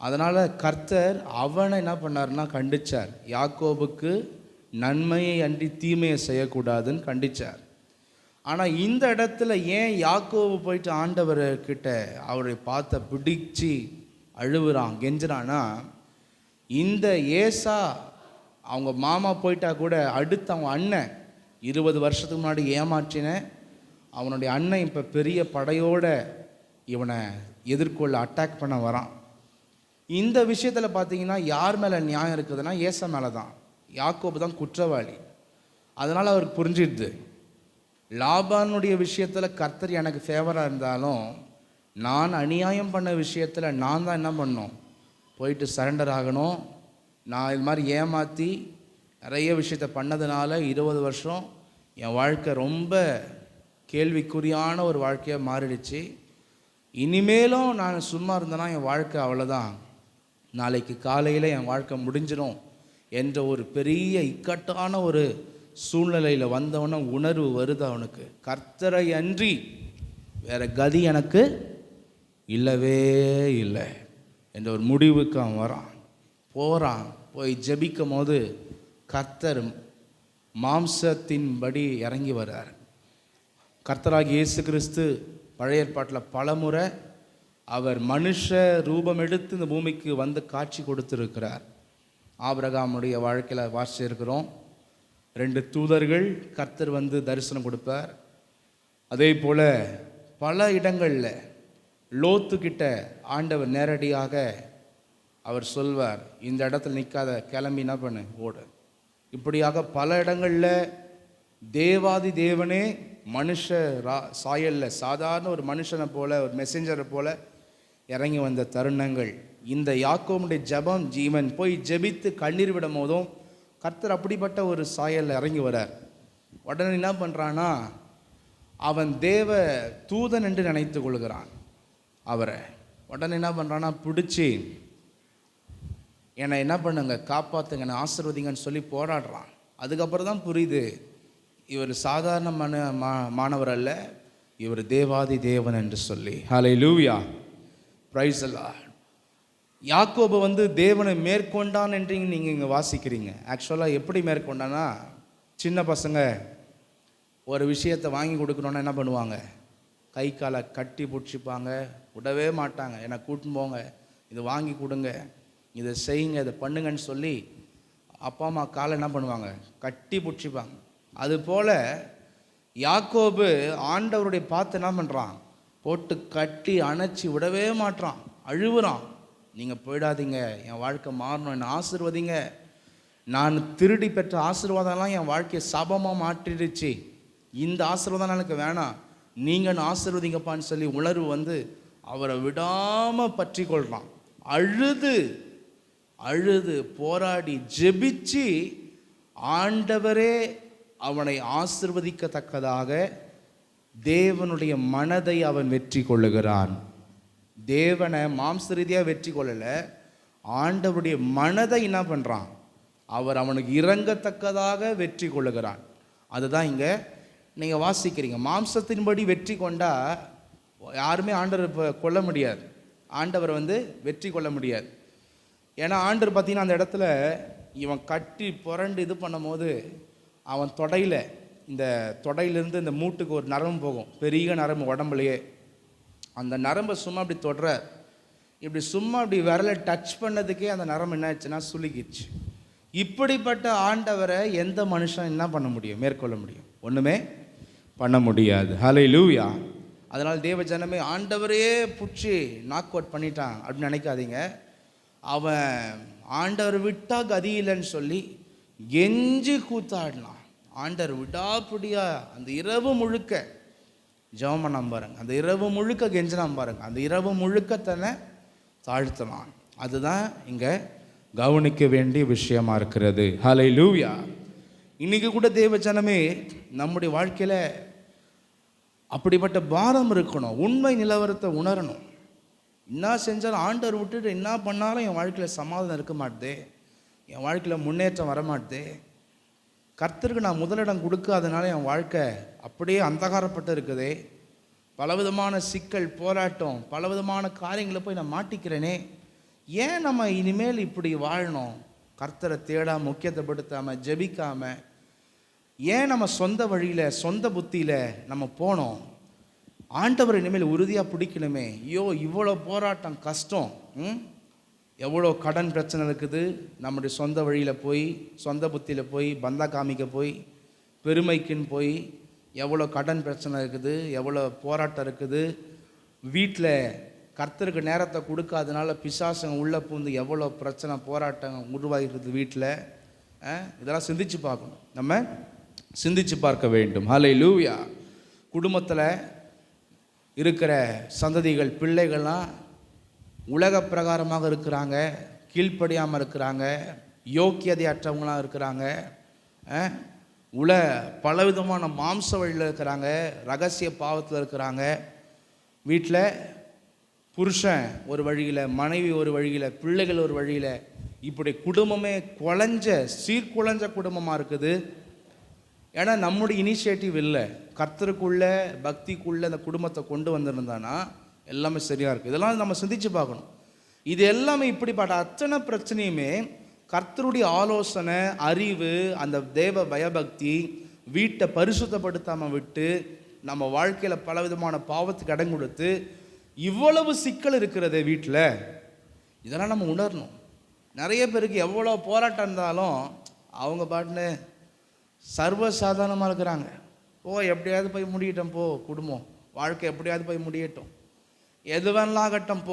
அதனால் கர்த்தர் அவனை என்ன பண்ணார்னா கண்டிச்சார். யாக்கோபுக்கு நன்மையை அன்றி தீமையை செய்யக்கூடாதுன்னு கண்டிச்சார். ஆனால் இந்த இடத்துல ஏன் யாக்கோபு போயிட்டு ஆண்டவர்கிட்ட அவரை பார்த்த பிடிச்சி அழுவுறான், கெஞ்சுறான்னா, இந்த ஏசா அவங்க மாமா போயிட்டா கூட அடுத்து அவங்க அண்ணன் 20 வருஷத்துக்கு முன்னாடி ஏமாற்றின அவனுடைய அண்ணன் இப்போ பெரிய படையோட இவனை எதிர்கொள்ள அட்டாக் பண்ண வரான். இந்த விஷயத்தில் பார்த்தீங்கன்னா யார் மேலே நியாயம் இருக்குதுன்னா ஏசா மேலே தான். யாக்கோபு தான் குற்றவாளி. அதனால் அவருக்கு புரிஞ்சிடுது, லாபானுடைய விஷயத்தில் கர்த்தர் எனக்கு ஃபேவராக இருந்தாலும் நான் அநியாயம் பண்ண விஷயத்தில் நான் தான் என்ன பண்ணணும், போயிட்டு சரண்டர் ஆகணும். நான் இது மாதிரி ஏமாற்றி நிறைய விஷயத்தை பண்ணதுனால 20 வருஷம் என் வாழ்க்கை ரொம்ப கேள்விக்குறியான ஒரு வாழ்க்கையாக மாறிடுச்சு. இனிமேலும் நான் சும்மா இருந்தேன்னா என் வாழ்க்கை அவ்வளோதான், நாளைக்கு காலையில் என் வாழ்க்கை முடிஞ்சிடும் என்ற ஒரு பெரிய இக்கட்டான ஒரு சூழ்நிலையில் வந்தவன உணர்வு வருது அவனுக்கு. கர்த்தரை அன்றி வேற கதி எனக்கு இல்லவே இல்லை என்ற ஒரு முடிவுக்கு அவன் வரான். போய் ஜெபிக்கும் போது கர்த்தர் மாம்சத்தின்படி இறங்கி வர்றார். கர்த்தராகிய இயேசு கிறிஸ்து பழைய ஏற்பாட்டில் பலமுறை அவர் மனுஷ ரூபம் எடுத்து இந்த பூமிக்கு வந்து காட்சி கொடுத்துருக்கிறார். ஆபிரகாமுடைய வாழ்க்கையில் வாசிச்சிருக்கிறோம். 2 தூதர்கள் கர்த்தர் வந்து தரிசனம் கொடுப்பார். அதே போல் பல இடங்களில் லோத்துக்கிட்ட ஆண்டவர் நேரடியாக அவர் சொல்வார், இந்த இடத்துல நிற்காத, கிளம்பி என்ன பண்ணு, ஓடு. இப்படியாக பல இடங்களில் தேவாதி தேவனே மனுஷ சாயலில் சாதாரண ஒரு மனுஷனை போல, ஒரு மெசேஞ்சரை போல இறங்கி வந்த தருணங்கள். இந்த யாக்கோபுடைய ஜெபம் ஜீவன் போய் ஜெபித்து கண்ணீர் விடும் போதும் கர்த்தர் அப்படிப்பட்ட ஒரு சாயலில் இறங்கி வரார். உடனே என்ன பண்ணுறான்னா, அவன் தேவ தூதன் என்று நினைத்து கொள்கிறான் அவரை. உடனே என்ன பண்ணுறான்னா, பிடிச்சி என்னை என்ன பண்ணுங்க, காப்பாற்றுங்க, என்னை ஆசீர்வதிங்கன்னு சொல்லி போராடுறான். அதுக்கப்புறம் தான் புரியுது, இவர் சாதாரண மாணவர் அல்ல, இவர் தேவாதி தேவன் என்று சொல்லி. ஹல்லேலூயா, பிரைஸ் தி லார்ட். யாக்கோபு வந்து தேவனை மேற்கொண்டான் என்று நீங்கள் இங்கே வாசிக்கிறீங்க. ஆக்சுவலாக எப்படி மேற்கொண்டானா, சின்ன பசங்க ஒரு விஷயத்தை வாங்கி கொடுக்கணுன்னா என்ன பண்ணுவாங்க, கை காலை கட்டி பிடிச்சிப்பாங்க, விடவே மாட்டாங்க. என்னை கூட்டின்னு போங்க, இது வாங்கி கொடுங்க, இதை செய்யுங்க, இதை பண்ணுங்கன்னு சொல்லி அப்பா அம்மா காலை என்ன பண்ணுவாங்க, கட்டி பிடிச்சிப்பாங்க. அதுபோல் யாக்கோபு ஆண்டவருடைய பார்த்து என்ன பண்ணுறான், போட்டு கட்டி அணைச்சி விடவே மாட்டான், அழுவுறான். நீங்கள் போயிடாதீங்க, என் வாழ்க்கை மாறணும், என்னை ஆசீர்வதிங்க, நான் திருடி பெற்ற ஆசீர்வாதம்லாம் என் வாழ்க்கையை சாபமாக மாற்றிடுச்சு, இந்த ஆசீர்வாதம் எனக்கு வேணாம், நீங்கள் ஆசீர்வதிங்கப்பான்னு சொல்லி உணர்வு வந்து அவரை விடாமல் பற்றி கொள்கிறான். அழுது போராடி ஜெபிச்சு ஆண்டவரே அவனை ஆசீர்வதிக்கத்தக்கதாக தேவனுடைய மனதை அவன் வெற்றி கொள்ளுகிறான். தேவனை மாம்ச ரீதியாக வெற்றி கொள்ளலை, ஆண்டவருடைய மனதை என்ன பண்ணுறான், அவர் அவனுக்கு இறங்கத்தக்கதாக வெற்றி கொள்ளுகிறான். அதுதான் இங்கே நீங்கள் வாசிக்கிறீங்க. மாம்சத்தின்படி வெற்றி கொண்டா யாருமே ஆண்டவர் கொள்ள முடியாது, ஆண்டவர் வந்து வெற்றி கொள்ள முடியாது. ஏன்னா ஆண்டவர் பார்த்தீங்கன்னா அந்த இடத்துல இவன் கட்டி புரண்டு இது பண்ணும் போது அவன் தொடையில், இந்த தொடையிலேருந்து இந்த மூட்டுக்கு ஒரு நரம்பு போகும், பெரிய நரம்பு உடம்புலையே. அந்த நரம்பை சும்மா அப்படி தொடுற, இப்படி சும்மா அப்படி விரலை டச் பண்ணதுக்கே அந்த நரம்பு என்ன ஆச்சுன்னா சுலுக்கிடுச்சு. இப்படிப்பட்ட ஆண்டவரை எந்த மனுஷன் என்ன பண்ண முடியும், மேற்கொள்ள முடியும்? ஒன்றுமே பண்ண முடியாது. ஹல்லேலூயா. அதனால் தேவ ஜனமே, ஆண்டவரையே பிடிச்சி நாக் அவுட் பண்ணிட்டான் அப்படின்னு நினைக்காதீங்க. அவன் ஆண்டவர் விட்டா கதி இல்லைன்னு சொல்லி கெஞ்சி கூத்தாடினான். ஆண்டவர் விடாப்பிடியா அந்த இரவு முழுக்க ஜெபம் பண்ண பாருங்க, அந்த இரவு முழுக்க கெஞ்சினான் பாருங்க, அந்த இரவு முழுக்க தன்னை தாழ்த்தினான். அதுதான் இங்கே கவனிக்க வேண்டிய விஷயமா இருக்கிறது. ஹல்லேலூயா. இன்னைக்கு கூட தேவ ஜனமே, நம்முடைய வாழ்க்கையில் அப்படிப்பட்ட பாரம் இருக்கணும், உண்மை நிலவரத்தை உணரணும். என்ன செஞ்சாலும் ஆண்டவர் விட்டுட்டு என்ன பண்ணாலும் என் வாழ்க்கையில் சமாதானம் இருக்க மாட்டுதே, என் வாழ்க்கையில் முன்னேற்றம் வரமாட்டுதே, கர்த்தருக்கு நான் முதலிடம் கொடுக்காதனால என் வாழ்க்கை அப்படியே அந்தகாரப்பட்டு இருக்குதே, பலவிதமான சிக்கல் போராட்டம், பலவிதமான காரியங்களை போய் நான் மாட்டிக்கிறேனே, ஏன் நம்ம இனிமேல் இப்படி வாழணும்? கர்த்தரை தேடாமல், முக்கியத்துவப்படுத்தாமல், ஜெபிக்காமல், ஏன் நம்ம சொந்த வழியில் சொந்த புத்தியில் நம்ம போனோம்? ஆண்டவர் இனிமேல் உறுதியாக பிடிக்கணுமே. ஐயோ, இவ்வளோ போராட்டம், கஷ்டம், எவ்வளோ கடன் பிரச்சனை இருக்குது, நம்முடைய சொந்த வழியில் போய், சொந்த புத்தியில் போய், பந்தா காமிக்க போய், பெருமைக்குன்னு போய் எவ்வளோ கடன் பிரச்சனை இருக்குது, எவ்வளோ போராட்டம் இருக்குது. வீட்டில் கர்த்தருக்கு நேரத்தை கொடுக்காதனால பிசாசங்க உள்ளே பூந்து எவ்வளோ பிரச்சனை போராட்டம் உருவாகிறது வீட்டில். இதெல்லாம் சிந்திச்சு பார்க்கணும், நம்ம சிந்திச்சு பார்க்க வேண்டும். ஹல்லேலூயா. குடும்பத்தில் இருக்கிற சந்ததிகள், பிள்ளைகள்லாம் உலக பிரகாரமாக இருக்கிறாங்க, கீழ்ப்படியாமல் இருக்கிறாங்க, யோக்கியதை அற்றவங்களாக இருக்கிறாங்க, பலவிதமான மாம்ச வழியில் இருக்கிறாங்க, ரகசிய பாவத்தில் இருக்கிறாங்க. வீட்டில் புருஷன் ஒரு வழியில், மனைவி ஒரு வழியில், பிள்ளைகள் ஒரு வழியில், இப்படி குடும்பமே சீர்குலைஞ்ச குடும்பமாக இருக்குது. ஏன்னா நம்முடைய இனிஷியேட்டிவ் இல்லை. கர்த்தருக்குள்ள பக்திக்குள்ள அந்த குடும்பத்தை கொண்டு வந்திருந்தானா எல்லாமே சரியாக இருக்குது. இதெல்லாம் நம்ம சிந்திச்சு பார்க்கணும். இது எல்லாமே இப்படிப்பட்ட அத்தனை பிரச்சனையுமே கர்த்தருடைய ஆலோசனை, அறிவு, அந்த தேவ பயபக்தி, வீட்டை பரிசுத்தப்படுத்தாமல் விட்டு நம்ம வாழ்க்கையில் பலவிதமான பாவத்துக்கு இடம் கொடுத்து இவ்வளவு சிக்கல் இருக்கிறது வீட்டில். இதெல்லாம் நம்ம உணரணும். நிறைய பேருக்கு எவ்வளோ போராட்டம் இருந்தாலும் அவங்க பாட்டுன்னு சர்வசாதாரணமாக இருக்கிறாங்க. எப்படியாவது போய் முடியட்டும், குடும்பம் வாழ்க்கை எப்படியாவது போய் முடியட்டும், எது வேணாலும் ஆகட்டும்,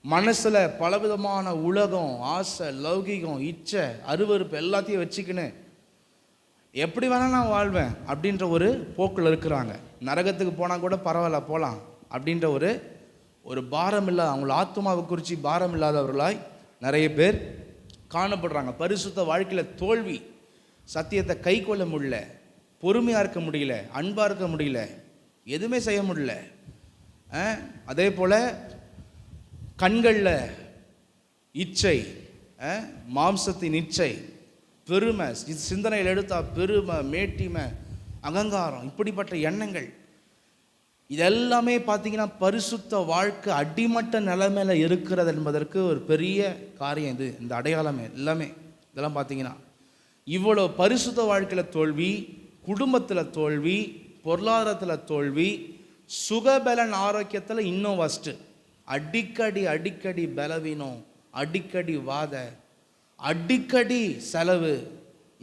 மனசில் பலவிதமான உலகம், ஆசை, லௌகிகம், இச்சை, அருவருப்பு எல்லாத்தையும் வச்சுக்கின்னு எப்படி வேணால் நான் வாழ்வேன் அப்படின்ற ஒரு போக்கில் இருக்கிறாங்க. நரகத்துக்கு போனால் கூட பரவாயில்ல போகலாம் அப்படின்ற ஒரு பாரம் இல்லாத, அவங்கள ஆத்மாவை குறித்து பாரம் இல்லாதவர்களாய் நிறைய பேர் காணப்படுறாங்க. பரிசுத்த வாழ்க்கையில் தோல்வி, சத்தியத்தை கை கொள்ள முடியல, பொறுமையாக இருக்க முடியல, அன்பாக இருக்க முடியல, எதுவுமே செய்ய முடியல. அதே போல் கண்களில் இச்சை, மாம்சத்தின் இச்சை, பெருமை, சிந்தனையில் எடுத்தால் பெருமை, மேட்டிமை, அகங்காரம், இப்படிப்பட்ட எண்ணங்கள், இதெல்லாமே பார்த்தீங்கன்னா பரிசுத்த வாழ்க்கை அடிமட்ட நிலைமையில் இருக்கிறது என்பதற்கு ஒரு பெரிய காரியம். இது இந்த அடையாளமே எல்லாமே இதெல்லாம் பார்த்தீங்கன்னா இவ்வளோ பரிசுத்த வாழ்க்கையில் தோல்வி, குடும்பத்தில் தோல்வி, பொருளாதாரத்தில் தோல்வி, சுகபலன் ஆரோக்கியத்தில் இன்னும் ஃபஸ்ட்டு. அடிக்கடி பலவீனம், அடிக்கடி வாத, அடிக்கடி செலவு,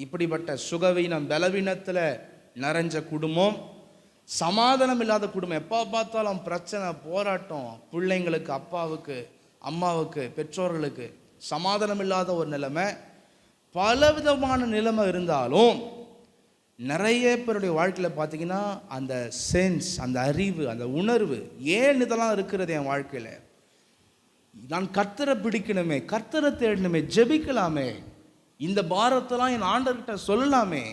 இப்படிப்பட்ட சுகவீனம் பலவீனத்தில் நிறைஞ்ச குடும்பம், சமாதானம் இல்லாத குடும்பம், எப்போ பார்த்தாலும் பிரச்சனை, போராட்டம், பிள்ளைங்களுக்கு, அப்பாவுக்கு, அம்மாவுக்கு, பெற்றோர்களுக்கு சமாதானம் இல்லாத ஒரு நிலைமை, பலவிதமான நிலைமை இருந்தாலும் நிறைய பேருடைய வாழ்க்கையில் பார்த்தீங்கன்னா அந்த சென்ஸ், அந்த அறிவு, அந்த உணர்வு, ஏன் இதெல்லாம் இருக்கிறது என் வாழ்க்கையில், நான் கர்த்தரை பிடிக்கணுமே, கர்த்தரை தேடணுமே, ஜெபிக்கலாமே, இந்த பாரத்தெல்லாம் என் ஆண்டவர்கிட்ட சொல்லலாமே,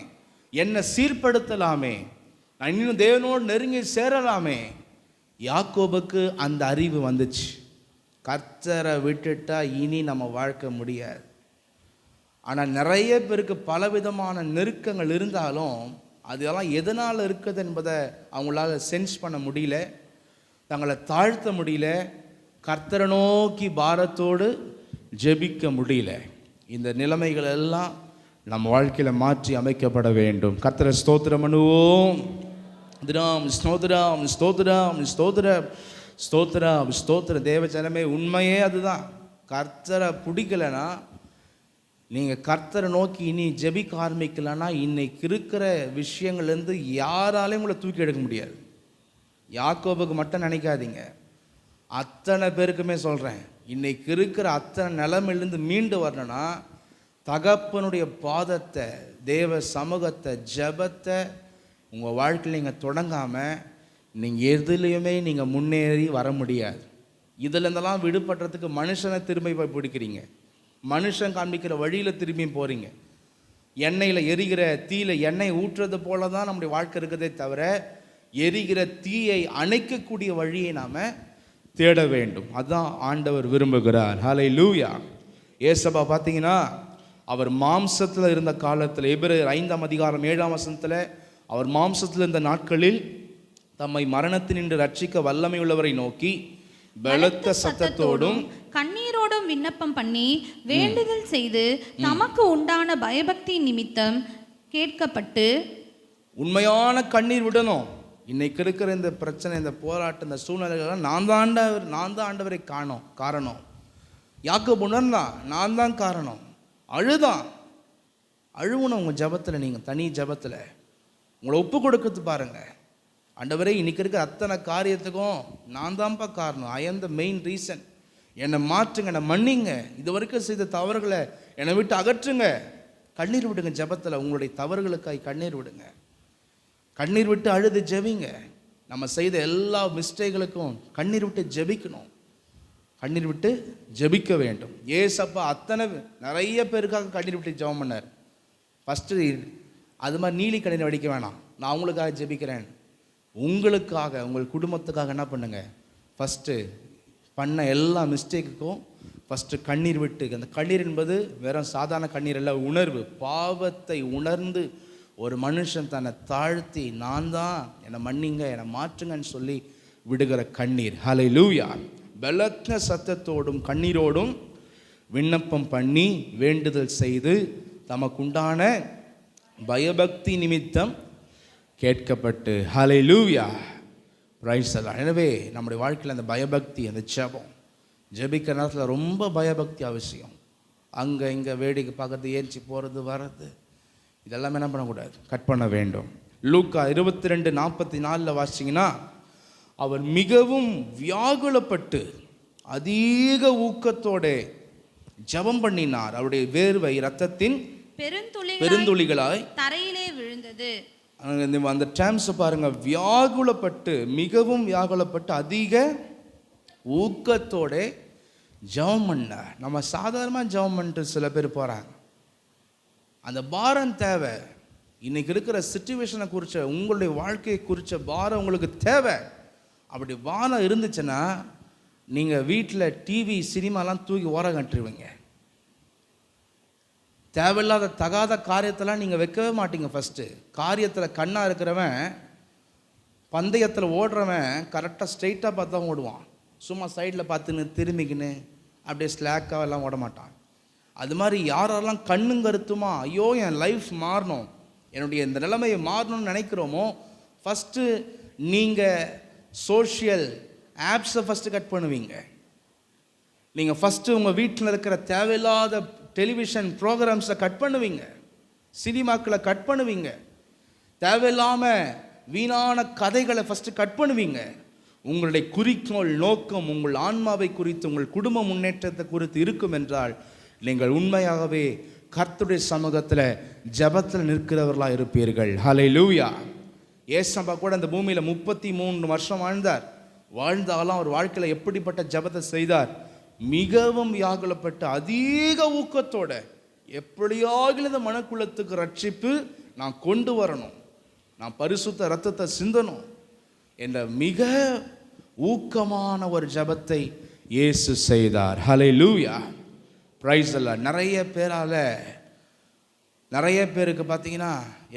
என்னை சீர்படுத்தலாமே, நான் இன்னும் தேவனோடு நெருங்கி சேரலாமே. யாக்கோபுக்கு அந்த அறிவு வந்துச்சு. கர்த்தரை விட்டுட்டா இனி நம்ம வாழ்க்கை முடியாது. ஆனால் நிறைய பேருக்கு பலவிதமான நெருக்கங்கள் இருந்தாலும் அதெல்லாம் எதனால் இருக்குது என்பதை அவங்களால சென்ஸ் பண்ண முடியல, தங்களை தாழ்த்த முடியல, கர்த்தரை நோக்கி பாரத்தோடு ஜெபிக்க முடியல. இந்த நிலைமைகள் எல்லாம் நம்ம வாழ்க்கையில் மாற்றி அமைக்கப்பட வேண்டும். கர்த்தரை ஸ்தோத்திரம் பண்ணுவோம். ஸ்தோத்திரம் ஸ்தோத்திரம் ஸ்தோத்திரம் ஸ்தோத்திரம் ஸ்தோத்திரம். தேவ ஜனமே, உண்மையே அதுதான். கர்த்தரை பிடிக்கலைன்னா, நீங்கள் கர்த்தரை நோக்கி இனி ஜெபிக்க ஆரம்பிக்கலன்னா, இன்னைக்கு இருக்கிற விஷயங்கள்லேருந்து யாராலையும் உங்களை தூக்கி எடுக்க முடியாது. யாக்கோபுக்கு மட்டும் நினைக்காதீங்க, அத்தனை பேருக்குமே சொல்கிறேன். இன்னைக்கு இருக்கிற அத்தனை நிலைமையிலேருந்து மீண்டு வரணும்னா தகப்பனுடைய பாதத்தை, தேவ சமூகத்தை, ஜெபத்தை உங்கள் வாழ்க்கையில் நீங்கள் தொடங்காமல் நீங்கள் எதுலேயுமே நீங்கள் முன்னேறி வர முடியாது. இதிலேருந்தெல்லாம் விடுபடுறதுக்கு மனுஷனை திரும்பி போய் பிடிக்கிறீங்க, மனுஷன் காண்பிக்கிற வழியில் திரும்பி போகிறீங்க. எண்ணெயில் எரிகிற தீயில் எண்ணெய் ஊற்றுறது போல தான் நம்முடைய வாழ்க்கை இருக்கிறதே தவிர, எரிகிற தீயை அணைக்கக்கூடிய வழியை நாம் தேட வேண்டும். அதுதான் ஆண்டவர் விரும்புகிறார். ஹல்லேலூயா. ஏசப்பா பார்த்தீங்கன்னா அவர் மாம்சத்தில் இருந்த காலத்தில், எபிரேயர் 5ஆம் அதிகாரம் 7ஆம் வசனத்தில், அவர் மாம்சத்தில் இருந்த நாட்களில் தம்மை மரணத்தினின்று ரட்சிக்க வல்லமை உள்ளவரை நோக்கி பலத்த சத்தத்தோடும் கண்ணீரோடும் விண்ணப்பம் பண்ணி வேண்டுதல் செய்து தமக்கு உண்டான பயபக்தி நிமித்தம் கேட்கப்பட்டு. உண்மையான கண்ணீர் விடணும். இன்னைக்கு இருக்கிற இந்த பிரச்சனை, இந்த போராட்டம், இந்த சூழ்நிலைகள் நான் தான் ஆண்டவரை காரணம். யாக்கோபு உணர்ந்தான், நான் தான் காரணம். அழுவணும். உங்கள் ஜபத்தில், நீங்கள் தனி ஜபத்தில் உங்களை ஒப்பு கொடுக்கறது பாருங்கள். ஆண்டவரே, இன்னைக்கு இருக்கிற அத்தனை காரியத்துக்கும் நான் தான்ப்பா காரணம். ஐ ஆம் த மெயின் ரீசன். என்னை மாற்றுங்க, என்னை மன்னிங்க, இது வரைக்கும் செய்த தவறுகளை என்னை விட்டு அகற்றுங்க. கண்ணீர் விடுங்க. ஜபத்தில் உங்களுடைய தவறுகளுக்காய் கண்ணீர் விடுங்க. கண்ணீர் விட்டு அழுது ஜெபிங்க. நம்ம செய்த எல்லா மிஸ்டேக்களுக்கும் கண்ணீர் விட்டு ஜெபிக்கணும். கண்ணீர் விட்டு ஜெபிக்க வேண்டும். ஏசப்பா அத்தனை நிறைய பேருக்காக கண்ணீர் விட்டு ஜெபம் பண்ணார். ஃபஸ்ட்டு அது மாதிரி நீலி கண்ணீர் வடிக்க வேணாம், நான் அவங்களுக்காக ஜெபிக்கிறேன். உங்களுக்காக, உங்கள் குடும்பத்துக்காக என்ன பண்ணுங்க, ஃபஸ்ட்டு பண்ண எல்லா மிஸ்டேக்குக்கும் ஃபஸ்ட்டு கண்ணீர் விட்டு, அந்த கண்ணீர் என்பது வெறும் சாதாரண கண்ணீர் அல்ல, உணர்வு. பாவத்தை உணர்ந்து ஒரு மனுஷன் தன்னை தாழ்த்தி, நான் தான், என்னை மன்னிங்க, என்னை மாற்றுங்கன்னு சொல்லி விடுகிற கண்ணீர். ஹல்லேலூயா. பலத்த சத்தத்தோடும் கண்ணீரோடும் விண்ணப்பம் பண்ணி வேண்டுதல் செய்து தமக்குண்டான பயபக்தி நிமித்தம் கேட்கப்பட்டு. ஹல்லேலூயா. Praise the Lord. எனவே நம்முடைய வாழ்க்கையில் அந்த பயபக்தி, அந்த ஜெபிக்கிற நேரத்தில் ரொம்ப பயபக்தி அவசியம். அங்கே இங்கே வேடிக்கை பார்க்கறது, ஏஞ்சி போகிறது வர்றது, இதெல்லாம் என்ன பண்ணக்கூடாது, கட் பண்ண வேண்டும். லூக்கா 22:44 வாசிச்சிங்கன்னா, அவர் மிகவும் வியாகுலப்பட்டு அதிக ஊக்கத்தோட ஜெபம் பண்ணினார். அவருடைய வேர்வை இரத்தத்தின் பெருந்துளிகளாய் தரையிலே விழுந்தது. அந்த டேர்ம்ஸ் பாருங்க, வியாகுலப்பட்டு, மிகவும் வியாகுலப்பட்டு அதிக ஊக்கத்தோட ஜெபம் பண்ண. நம்ம சாதாரணமாக ஜெபம் பண்ணிட்டு சில பேர் போகிறாங்க. அந்த பாரம் தேவை. இன்னைக்கு இருக்கிற சிச்சுவேஷனை குறித்த, உங்களுடைய வாழ்க்கையை குறித்த பாரம் உங்களுக்கு தேவை. அப்படி பாரம் இருந்துச்சுன்னா நீங்கள் வீட்டில் டிவி சினிமாலாம் தூக்கி ஓரம் கட்டுருவீங்க. தேவையில்லாத தகாத காரியத்தெல்லாம் நீங்கள் வைக்கவே மாட்டீங்க. ஃபஸ்ட்டு காரியத்தில் கண்ணாக இருக்கிறவன், பந்தயத்தில் ஓடுறவன் கரெக்டாக ஸ்ட்ரெயிட்டாக பார்த்து தான் ஓடுவான். சும்மா சைடில் பார்த்துன்னு திரும்பிக்கின்னு அப்படியே ஸ்லாக்காக எல்லாம் ஓட மாட்டான். அது மாதிரி யாரெல்லாம் கண்ணும் கருத்துமா ஐயோ என் லைஃப் மாறணும், என்னுடைய இந்த நிலைமையை மாறணும்னு நினைக்கிறோமோ, ஃபஸ்ட்டு நீங்கள் சோஷியல் ஆப்ஸை ஃபஸ்ட்டு கட் பண்ணுவீங்க. நீங்கள் ஃபஸ்ட்டு உங்கள் வீட்டில் இருக்கிற தேவையில்லாத டெலிவிஷன் ப்ரோக்ராம்ஸை கட் பண்ணுவீங்க, சினிமாக்களை கட் பண்ணுவீங்க, தேவையில்லாமல் வீணான கதைகளை ஃபஸ்ட்டு கட் பண்ணுவீங்க. உங்களுடைய குறிக்கோள், நோக்கம் உங்கள் ஆன்மாவை குறித்து, உங்கள் குடும்ப முன்னேற்றத்தை குறித்து இருக்கும் என்றால் நீங்கள் உண்மையாகவே கர்த்தருடைய சமூகத்தில் ஜெபத்தில் நிற்கிறவர்களாக இருப்பீர்கள். ஹல்லேலூயா. ஏசப்பா கூட அந்த பூமியில் 33 வருஷம் வாழ்ந்தாலும் அவர் வாழ்க்கையில் எப்படிப்பட்ட ஜெபத்தை செய்தார்? மிகவும் வியாகுலப்பட்டு அதிக ஊக்கத்தோட, எப்படியாக இந்த மனக்குலத்துக்கு ரட்சிப்பு நான் கொண்டு வரணும், நான் பரிசுத்த இரத்தத்தை சிந்தணும் என்ற மிக ஊக்கமான ஒரு ஜெபத்தை இயேசு செய்தார். ஹல்லேலூயா. Praise the Lord. நிறைய பேருக்கு பார்த்தீங்கன்னா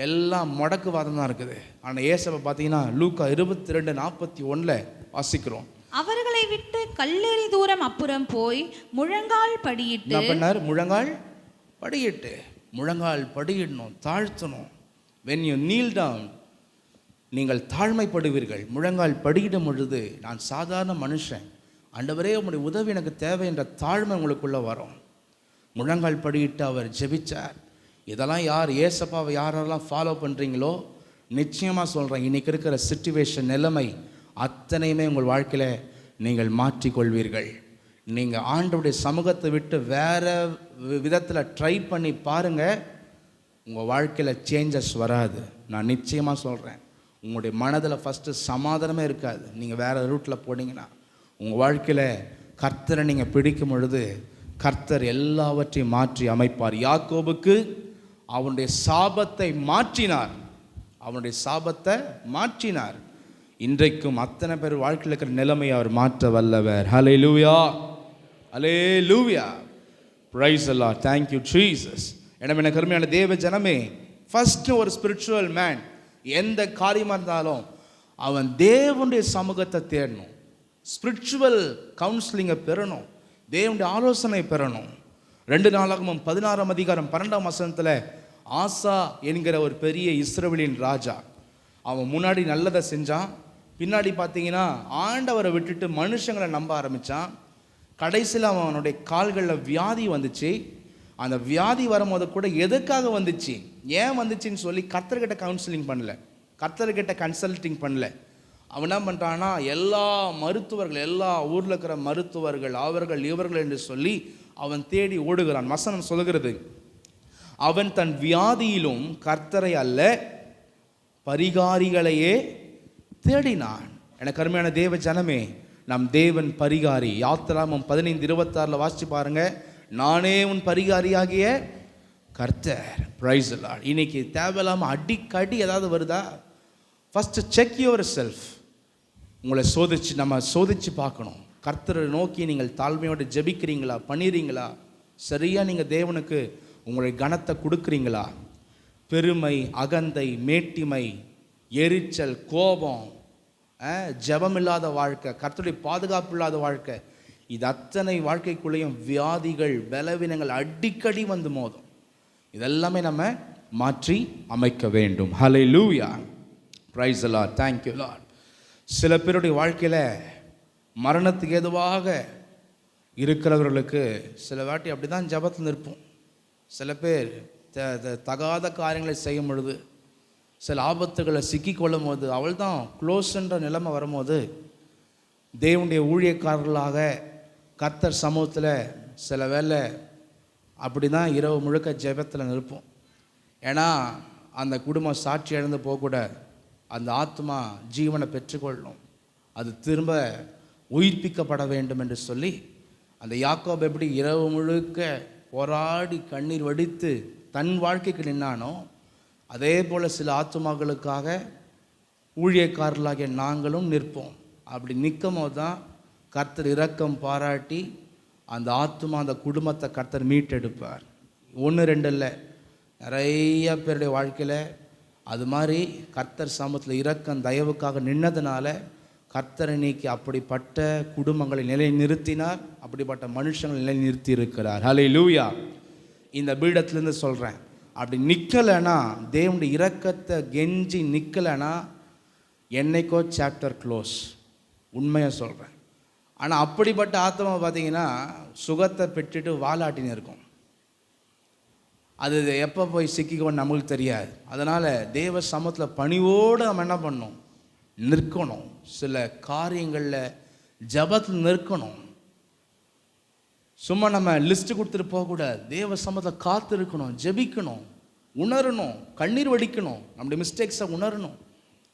எல்லாம் முடக்குவாதம் தான் இருக்குது. ஆனால் ஏசப்பா பார்த்தீங்கன்னா லூக்கா 22:41 வாசிக்கிறோம். அவர்களை விட்டு கல்லெறி தூரம் அப்புறம் போய் முழங்கால் படியிட்டு. என்ன பண்ணார்? முழங்கால் படியிடணும், தாழ்த்தணும். when you kneel down, நீங்கள் தாழ்மைப்படுவீர்கள். முழங்கால் படியிடும் பொழுது, நான் சாதாரண மனுஷன், ஆண்டவரே உம்முடைய உதவி எனக்கு தேவை என்ற தாழ்மை உங்களுக்குள்ளே வரும். முழங்கால் படியிட்டு அவர் ஜெபிச்சார். இதெல்லாம் ஏசப்பாவை யாரெல்லாம் ஃபாலோ பண்ணுறீங்களோ, நிச்சயமாக சொல்கிறேன், இன்றைக்கி இருக்கிற சிச்சுவேஷன், நிலைமை அத்தனையுமே உங்கள் வாழ்க்கையில் நீங்கள் மாற்றிக்கொள்வீர்கள். நீங்கள் ஆண்டவருடைய சமூகத்தை விட்டு வேறு விதத்தில் ட்ரை பண்ணி பாருங்கள், உங்கள் வாழ்க்கையில் சேஞ்சஸ் வராது. நான் நிச்சயமாக சொல்கிறேன், உங்களுடைய மனதில் ஃபஸ்ட்டு சமாதானமே இருக்காது. நீங்கள் வேறு ரூட்டில் போனீங்கன்னா உங்கள் வாழ்க்கையில் கர்த்தரை நீங்கள் பிடிக்கும் பொழுது கர்த்தர் எல்லாவற்றையும் மாற்றி அமைப்பார். யாக்கோபுக்கு அவனுடைய சாபத்தை மாற்றினார். இன்றைக்கும் அத்தனை பேர் வாழ்க்கையில் இருக்கிற நிலைமையை அவர் மாற்ற வல்லவர். Hallelujah, hallelujah, praise the Lord. Thank you Jesus. எனவே கருமையான தேவ ஜனமே, ஃபஸ்ட்டு ஒரு ஸ்பிரிச்சுவல் மேன் எந்த காரியமாக இருந்தாலும் அவன் தேவனுடைய சமூகத்தை தேடணும், ஸ்பிரிச்சுவல் கவுன்சிலிங்கை பெறணும், தேவனுடைய ஆலோசனை பெறணும். 2 நாளாகமம் 16:12 ஆசா என்கிற ஒரு பெரிய இஸ்ரவேலின் ராஜா, அவன் முன்னாடி நல்லதை செஞ்சான், பின்னாடி பார்த்தீங்கன்னா ஆண்டவரை விட்டுட்டு மனுஷங்களை நம்ப ஆரம்பித்தான். கடைசியில் அவனுடைய கால்களில் வியாதி வந்துச்சு. அந்த வியாதி வரும்போது கூட எதுக்காக வந்துச்சு, ஏன் வந்துச்சுன்னு சொல்லி கர்த்தர்கிட்ட கவுன்சிலிங் பண்ணல, கர்த்தர்கிட்ட கன்சல்டிங் பண்ணல. அவன் என்ன பண்ணுறான்னா, எல்லா மருத்துவர்கள், எல்லா ஊரில் இருக்கிற மருத்துவர்கள், அவர்கள் இவர்கள் என்று சொல்லி அவன் தேடி ஓடுகிறான். வசனம் சொல்கிறது, அவன் தன் வியாதியிலும் கர்த்தரை அல்ல பரிகாரிகளையே தேடினான். எனக்கு அருமையான தேவ ஜனமே, நம் தேவன் பரிகாரி. யாத்திராகமம் 15:26 வாசிச்சு பாருங்க, நானே உன் பரிகாரியாகிய கர்த்தர். Price the Lord. இன்னைக்கு தேவையில்லாமல் அடிக்கடி ஏதாவது வருதா? First check your self. உங்களை நம்ம சோதிச்சு பார்க்கணும். கர்த்தரை நோக்கி நீங்கள் தாழ்மையோடு ஜெபிக்கிறீங்களா, பண்ணிடுறீங்களா? சரியாக நீங்கள் தேவனுக்கு உங்களுடைய கனத்தை கொடுக்குறீங்களா? பெருமை, அகந்தை, மேட்டிமை, எரிச்சல், கோபம், ஜெபம் இல்லாத வாழ்க்கை, கர்த்தருடைய பாதுகாப்பு இல்லாத வாழ்க்கை, இது அத்தனை வாழ்க்கைக்குள்ளேயும் வியாதிகள், பலவீனங்கள் அடிக்கடி வந்து மோதும். இதெல்லாமே நம்ம மாற்றி அமைக்க வேண்டும். Hallelujah, praise the Lord, thank you Lord. சில பேருடைய வாழ்க்கையில் மரணத்துக்கு ஏதுவாக இருக்கிறவர்களுக்கு சில வாட்டி அப்படி தான் ஜபத்தில் நிற்போம். சில பேர் தகாத காரியங்களை செய்யும் பொழுது, சில ஆபத்துகளை சிக்கிக்கொள்ளும் போது, அவள் தான் க்ளோஸ்ன்ற நிலைமை வரும்போது, தேவனுடைய ஊழியக்காரர்களாக கர்த்தர் சமூகத்தில் சில வேளை அப்படி தான் இரவு முழுக்க ஜெபத்தில் நிற்போம். ஏன்னா அந்த குடும்பம் சாட்சி இழந்து போகக்கூடாது, அந்த ஆத்மா ஜீவனை பெற்றுக்கொள்ளணும், அது திரும்ப உயிர்ப்பிக்கப்பட வேண்டும் என்று சொல்லி, அந்த யாக்கோபு எப்படி இரவு முழுக்க போராடி கண்ணீர் வடித்து தன் வாழ்க்கைக்கு நின்னானோ, அதே போல் சில ஆத்மாக்களுக்காக ஊழியக்காரர்களாகிய நாங்களும் நிற்போம். அப்படி நிற்கும் போது தான் கர்த்தர் இரக்கம் பாராட்டி அந்த ஆத்மா, அந்த குடும்பத்தை கர்த்தர் மீட்டெடுப்பார். 1-2 இல்லை, நிறைய பேருடைய வாழ்க்கையில் அது மாதிரி கர்த்தர் சமூகத்தில் இரக்கம் தயவுக்காக நின்னதுனால கர்த்தரை நீக்கி அப்படிப்பட்ட குடும்பங்களை நிலை நிறுத்தினார், அப்படிப்பட்ட மனுஷங்களை நிலை நிறுத்தி இருக்கிறார். ஹல்லேலூயா. இந்த பீடத்திலேருந்து சொல்கிறேன், அப்படி நிற்கலைன்னா, தேவனுடைய இரக்கத்தை கெஞ்சி நிற்கலைன்னா, என்னைக்கோ சாப்டர் க்ளோஸ். உண்மையாக சொல்கிறேன். ஆனால் அப்படிப்பட்ட ஆத்மா பார்த்தீங்கன்னா சுகத்தை பெற்றுட்டு வாலாட்டின்னு இருக்கும். அது எப்போ போய் சிக்கிக்கோன்னு நம்மளுக்கு தெரியாது. அதனால் தேவ சமூகத்தில் பணிவோடு நம்ம என்ன பண்ணணும்? நிற்கணும். சில காரியங்களில் ஜபத்தில் நிற்கணும். சும்மா நம்ம லிஸ்ட்டு கொடுத்துட்டு போகக்கூடாது. தேவ சமூகத்தில் காத்து இருக்கணும், ஜெபிக்கணும், உணரணும், கண்ணீர் வடிக்கணும், நம்முடைய மிஸ்டேக்ஸை உணரணும்.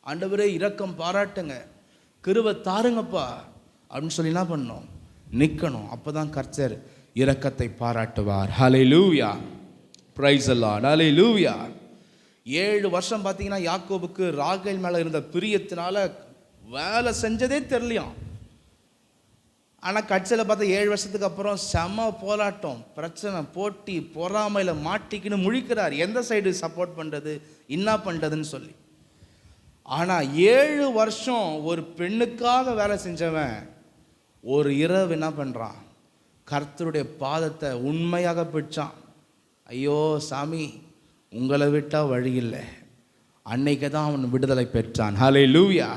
ஆண்டவரே இரக்கம் பாராட்டுங்க, கிருபை தாருங்கப்பா அப்படின்னு சொல்லி என்ன பண்ணணும்? நிற்கணும். அப்போ தான் கர்த்தர் இரக்கத்தை பாராட்டுவார். ஹல்லேலூயா, பிரைஸ் தி லார்ட், ஹல்லேலூயா. 7 வருஷம் பார்த்தீங்கன்னா யாக்கோபுக்கு ராகேல் மேலே இருந்த பிரியத்தினால வேலை செஞ்சதே தெரியலையாம். ஆனால் கட்சியில் பார்த்தா 7 வருஷத்துக்கு அப்புறம் செம போராட்டம், பிரச்சனை, போட்டி, பொறாமையில் மாட்டிக்கின்னு முழிக்கிறார். எந்த சைடு சப்போர்ட் பண்ணுறது, என்ன பண்ணுறதுன்னு சொல்லி. ஆனால் 7 வருஷம் ஒரு பெண்ணுக்காக வேலை செஞ்சவன் ஒரு இரவு என்ன பண்ணுறான்? கர்த்தருடைய பாதத்தை உண்மையாக பிடிச்சான். ஐயோ சாமி, உங்களை விட்டால் வழி இல்லை. அன்னைக்கு தான் அவன் விடுதலை பெற்றான். ஹல்லேலூயா.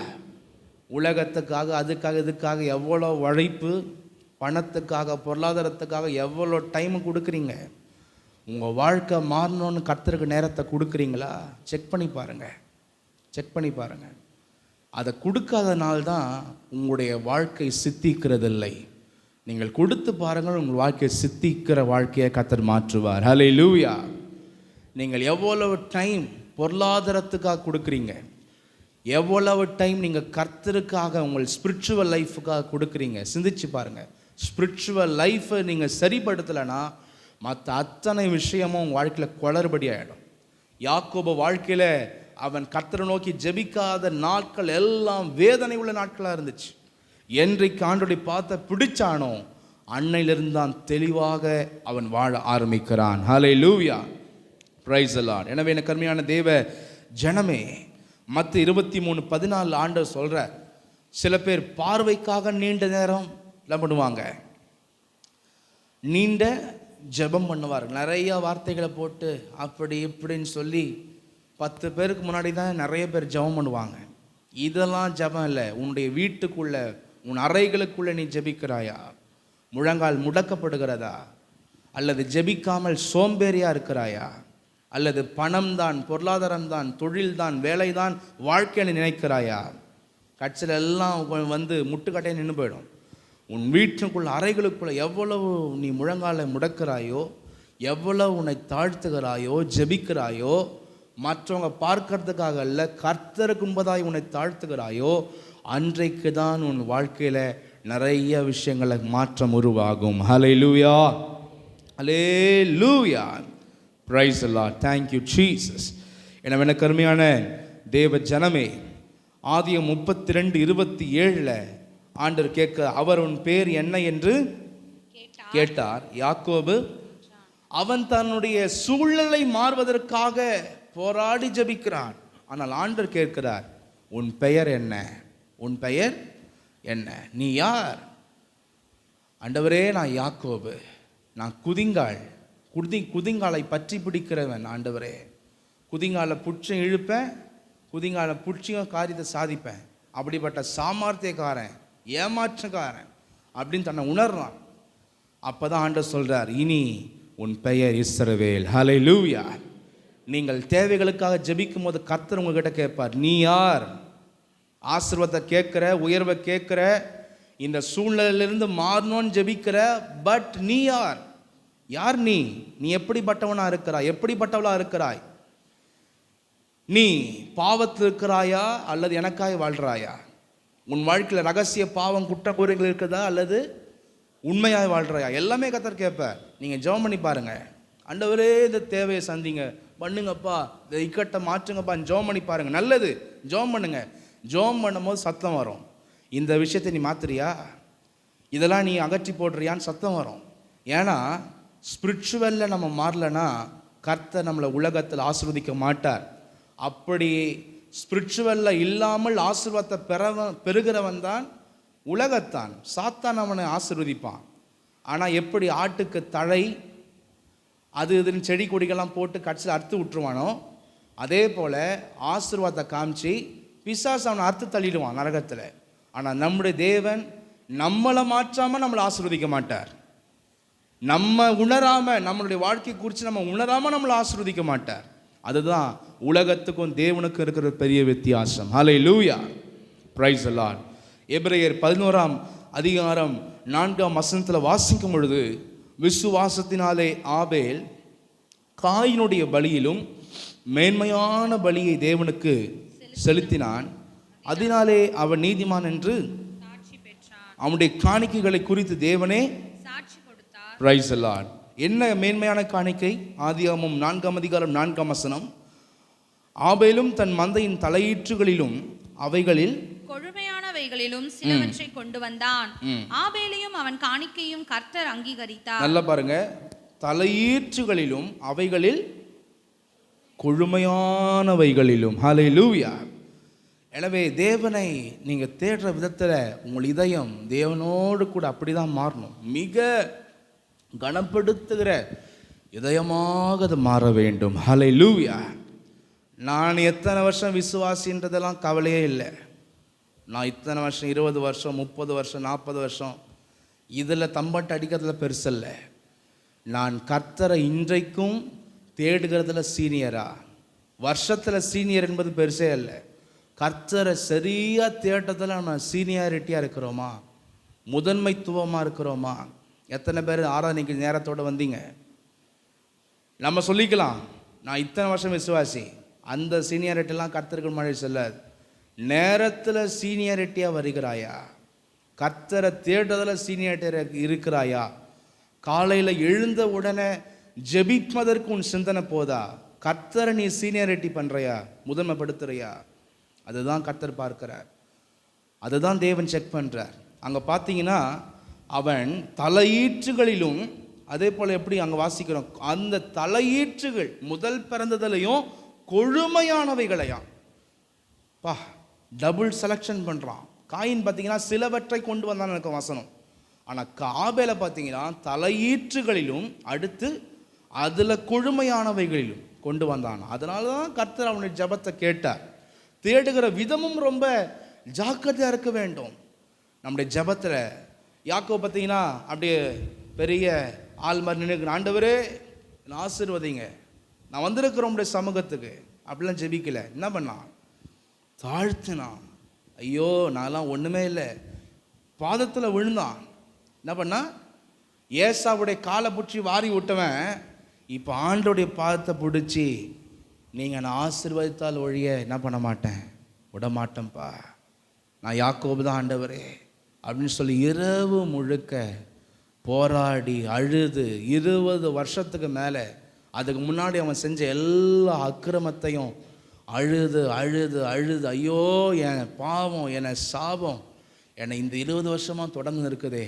உலகத்துக்காக, அதுக்காக, இதுக்காக எவ்வளோ உழைப்பு, பணத்துக்காக, பொருளாதாரத்துக்காக எவ்வளோ டைம் கொடுக்குறீங்க. உங்கள் வாழ்க்கை மாறணும்னு கர்த்தருக்கு நேரத்தை கொடுக்குறீங்களா? செக் பண்ணி பாருங்கள், செக் பண்ணி பாருங்கள். அதை கொடுக்காதனால்தான் உங்களுடைய வாழ்க்கை சித்திக்கிறதில்லை. நீங்கள் கொடுத்து பாருங்கள், உங்கள் வாழ்க்கையை சித்திக்கிற வாழ்க்கையை கர்த்தர் மாற்றுவார். ஹல்லேலூயா. நீங்கள் எவ்வளவு டைம் பொருளாதாரத்துக்காக கொடுக்குறீங்க, எவ்வளவு டைம் நீங்கள் கர்த்தருக்காக உங்கள் ஸ்பிரிச்சுவல் லைஃபுக்காக கொடுக்குறீங்க, சிந்திச்சு பாருங்கள். ஸ்பிரிச்சுவல் லைஃப்பை நீங்கள் சரிப்படுத்தலைன்னா மற்ற அத்தனை விஷயமும் உங்கள் வாழ்க்கையில் குளறுபடி ஆகிடும். யாக்கோபு வாழ்க்கையில் அவன் கர்த்தரை நோக்கி ஜெபிக்காத நாட்கள் எல்லாம் வேதனை உள்ள நாட்களாக இருந்துச்சு. என்றைக்கு ஆண்டோடைய பார்த்த பிடிச்சானோ அன்னையிலிருந்து தான் தெளிவாக அவன் வாழ ஆரம்பிக்கிறான். ஹல்லேலூயா, பிரைஸ் தி லார்ட். எனவே எனக்கு அருமையான தேவ ஜனமே, மத்திய 23:14 ஆண்டவர் சொல்கிற, சில பேர் பார்வைக்காக நீண்ட நேரம் பண்ணுவாங்க, நீண்ட ஜெபம் பண்ணுவார்கள், நிறைய வார்த்தைகளை போட்டு அப்படி இப்படின்னு சொல்லி 10 பேருக்கு முன்னாடி தான் நிறைய பேர் ஜெபம் பண்ணுவாங்க. இதெல்லாம் ஜெபம் இல்லை. உன்னுடைய வீட்டுக்குள்ள, உன் அறைகளுக்குள்ளே நீ ஜெபிக்கிறாயா? முழங்கால் முடக்கப்படுகிறதா? அல்லது ஜெபிக்காமல் சோம்பேறியாக இருக்கிறாயா? அல்லது பணம்தான், பொருளாதாரம்தான், தொழில்தான், வேலைதான் வாழ்க்கைன்னு நினைக்கிறாயா? கட்சியில் எல்லாம் வந்து முட்டுக்கட்டையை நின்று போயிடும். உன் வீட்டுக்குள்ள அறைகளுக்குள்ளே எவ்வளவு நீ முழங்காலை முடக்கிறாயோ, எவ்வளவு உன்னை தாழ்த்துகிறாயோ, ஜெபிக்கிறாயோ, மற்றவங்க பார்க்கறதுக்காக அல்ல, கர்த்தருக்கு முன்பதாய் உன்னை தாழ்த்துகிறாயோ, அன்றைக்கு தான் உன் வாழ்க்கையில் நிறைய விஷயங்களை மாற்றம் உருவாகும். Hallelujah, hallelujah, praise the Lord, thank you Jesus. எனவே எனக்கு அருமையான தேவ ஜனமே, ஆதியம் 32:27 ஆண்டவர் கேட்க, அவர் உன் பேர் என்ன என்று கேட்டார். யாக்கோபு அவன் தன்னுடைய சூழ்நிலை மாறுவதற்காக போராடி ஜெபிக்கிறான். ஆனால் ஆண்டவர் கேட்கிறார், உன் பெயர் என்ன? உன் பெயர் என்ன? நீ யார்? ஆண்டவரே, நான் யாக்கோபு, நான் குதிங்காலை பற்றி பிடிக்கிறவன். ஆண்டவரே, குதிங்காலை புடிச்சு இழுப்பேன், குதிங்காலை புடிச்சியும் காரியத்தை சாதிப்பேன். அப்படிப்பட்ட சாமர்த்தியக்காரன், ஏமாற்றக்காரன் அப்படின்னு தன்னை உணர்றான். அப்பதான் ஆண்டவர் சொல்றார், இனி உன் பெயர் இஸ்ரவேல். ஹல்லேலூயா. நீங்கள் தேவைகளுக்காக ஜெபிக்கும் போது கர்த்தர் உங்ககிட்ட கேட்பார், நீ யார்? ஆசீர்வாதத்தை கேட்கிற, உயர்வை கேட்கிற, இந்த சூழ்நிலையிலிருந்து மாறணும்னு ஜெபிக்கிற, பட் நீ யார்? யார் நீ? நீ எப்படிப்பட்டவனா இருக்கிறாய்? எப்படிப்பட்டவளா இருக்கிறாய்? நீ பாவத்தில் இருக்கிறாயா அல்லது எனக்காய் வாழ்றாயா? உன் வாழ்க்கையில் ரகசிய பாவம் குற்றக்குறைகள் இருக்குதா அல்லது உண்மையாக வாழ்றாயா? எல்லாமே கர்த்தர் கேட்பார். நீங்கள் ஜெபம் பண்ணி பாருங்க. ஆண்டவரே, இந்த தேவையை சந்திங்க, பண்ணுங்கப்பா, இந்த இக்கட்டை மாற்றுங்கப்பா, ஜெபம் பண்ணி பாருங்க. நல்லது, ஜெபம் பண்ணுங்க. ஜெபம் பண்ணும்போது சத்தம் வரும். இந்த விஷயத்தை நீ மாத்துறியா, இதெல்லாம் நீ அகற்றி போடுறியான்னு சத்தம் வரும். ஏன்னா ஸ்பிரிச்சுவலில் நம்ம மாறலன்னா கர்த்தர் நம்மளை உலகத்தில் ஆசீர்வதிக்க மாட்டார். அப்படி ஸ்பிரிச்சுவலில் இல்லாமல் ஆசீர்வாதத்தை பெறுகிறவன் தான் உலகத்தான். சாத்தான் அவனை ஆசீர்வதிப்பான். ஆனால் எப்படி ஆட்டுக்கு தழை அது இதுன்னு செடி கொடிகள்லாம் போட்டு கட்சியில் அறுத்து விட்டுருவானோ, அதே போல் ஆசீர்வாதத்தை காமிச்சு பிசாசு அவனை அறுத்து தள்ளிடுவான் நரகத்தில். ஆனால் நம்முடைய தேவன் நம்மளை மாற்றாமல் நம்மளை ஆசீர்வதிக்க மாட்டார். நம்ம உணராமல், நம்மளுடைய வாழ்க்கை குறித்து நம்ம உணராமல் நம்மளை ஆசீர்வதிக்க மாட்டார். அதுதான் உலகத்துக்கும் தேவனுக்கும் இருக்கிற பெரிய வித்தியாசம். ஹல்லேலூயா, பிரைஸ் தி லார்ட். எபிரேயர் 11:4 வாசிக்கும் பொழுது, விசுவாசத்தினாலே ஆபேல் காயினுடைய பலியிலும் மேன்மையான பலியை தேவனுக்கு செலுத்தினான், அதனாலே அவன் நீதிமான் என்று அவனுடைய காணிக்கைகளை குறித்து தேவனே சாட்சி கொடுத்தார். Price the Lord. என்ன மேன்மையான காணிக்கை? ஆதியாகமம் 4:4 ஆபேலும் தன் மந்தையின் தலையீற்றுகளிலும் அவைகளில் கொழுமையானவைகளிலும் சிலவற்றை கொண்டு வந்தான். ஆபேலையும் அவன் காணிக்கையும் கர்த்தர் அங்கீகரித்தார். நல்லா பாருங்க, தலையீற்றுகளிலும் அவைகளில் கொழுமையானவைகளிலும். ஹல்லேலூயா. எனவே தேவனை நீங்கள் தேடுற விதத்தில் உங்கள் இதயம் தேவனோடு கூட அப்படி தான் மாறணும். மிக கனப்படுத்துகிற இதயமாக அது மாற வேண்டும். ஹல்லேலூயா. நான் எத்தனை வருஷம் விசுவாசின்றதெல்லாம் கவலையே இல்லை. நான் இத்தனை வருஷம், 20 வருஷம், 30 வருஷம், 40 வருஷம், இதில் தம்பட்டு அடிக்கிறதுல பெருசல்ல. நான் கர்த்தரை இன்றைக்கும் தேடுகிறதுல சீனியரா? வருஷத்தில் சீனியர் என்பது பெருசே இல்லை. கர்த்தரை சரியாக தேட்டத்தில் நம்ம சீனியாரிட்டியாக இருக்கிறோமா? முதன்மைத்துவமாக இருக்கிறோமா? எத்தனை பேர் ஆராதனைக்கு நேரத்தோடு வந்தீங்க? நம்ம சொல்லிக்கலாம், நான் இத்தனை வருஷம் விசுவாசி, அந்த சீனியாரிட்டிலாம் கர்த்தருக்கு முன்னாடி செல்லாது. நேரத்தில் சீனியாரிட்டியாக வருகிறாயா? கர்த்தரை தேடுறதில் சீனியாரிட்டி இருக்கிறாயா? காலையில் எழுந்த உடனே ஜெபிப்பதற்கு உன் சிந்தனை போதா? கர்த்தரை நீ சீனியாரிட்டி பண்ணுறியா, முதன்மைப்படுத்துறியா? அதுதான் கர்த்தர் பார்க்கிறார். அதுதான் தேவன் செக் பண்ணுறார். அங்கே பார்த்தீங்கன்னா அவன் தலையீற்றுகளிலும், அதே போல் எப்படி அங்கே வாசிக்கிறோம், அந்த தலையீற்றுகள் முதல் பிறந்ததுலையும் கொழுமையானவைகளையாம். பா, டபுள் செலெக்ஷன் பண்ணுறான். காயின் பார்த்தீங்கன்னா சிலவற்றை கொண்டு வந்தான் எனக்கு வசனம். ஆனால் ஆபேலை பார்த்தீங்கன்னா தலையீற்றுகளிலும் அடுத்து அதில் கொழுமையானவைகளிலும் கொண்டு வந்தான். அதனால தான் கர்த்தர் அவனுடைய ஜெபத்தை கேட்டார். தேடுகிற விதமும் ரொம்ப ஜாக்கிரதையாக இருக்க வேண்டும். நம்முடைய ஜெபத்தில் யாக்கோபு பார்த்தீங்கன்னா அப்படியே பெரிய ஆள் மாதிரி நினைக்கிற, ஆண்டவரே நான் ஆசீர்வதிங்க, நான் வந்திருக்கிறேன் உங்களுடைய சமூகத்துக்கு, அப்படிலாம் ஜெபிக்கல. என்ன பண்ணான்? தாழ்த்தினான். ஐயோ நான்லாம் ஒன்றுமே இல்லை, பாதத்தில் விழுந்தான். என்ன பண்ணா? ஏசாவுடைய காலை பிடிச்சி வாரி விட்டவன் இப்போ ஆண்டோடைய பாதத்தை பிடிச்சி, நீங்கள் நான் ஆசீர்வதித்தால் ஒழிய என்ன பண்ண மாட்டேன், விட மாட்டேன்ப்பா, நான் யாக்கோபு தான் ஆண்டவரே அப்படின்னு சொல்லி இரவு முழுக்க போராடி அழுது 20 வருஷத்துக்கு மேலே அதுக்கு முன்னாடி அவன் செஞ்ச எல்லா அக்கிரமத்தையும் அழுது அழுது அழுது, ஐயோ என் பாவம், என் சாபம் என்னை இந்த 20 வருஷமாக தொடர்ந்து இருக்குதே.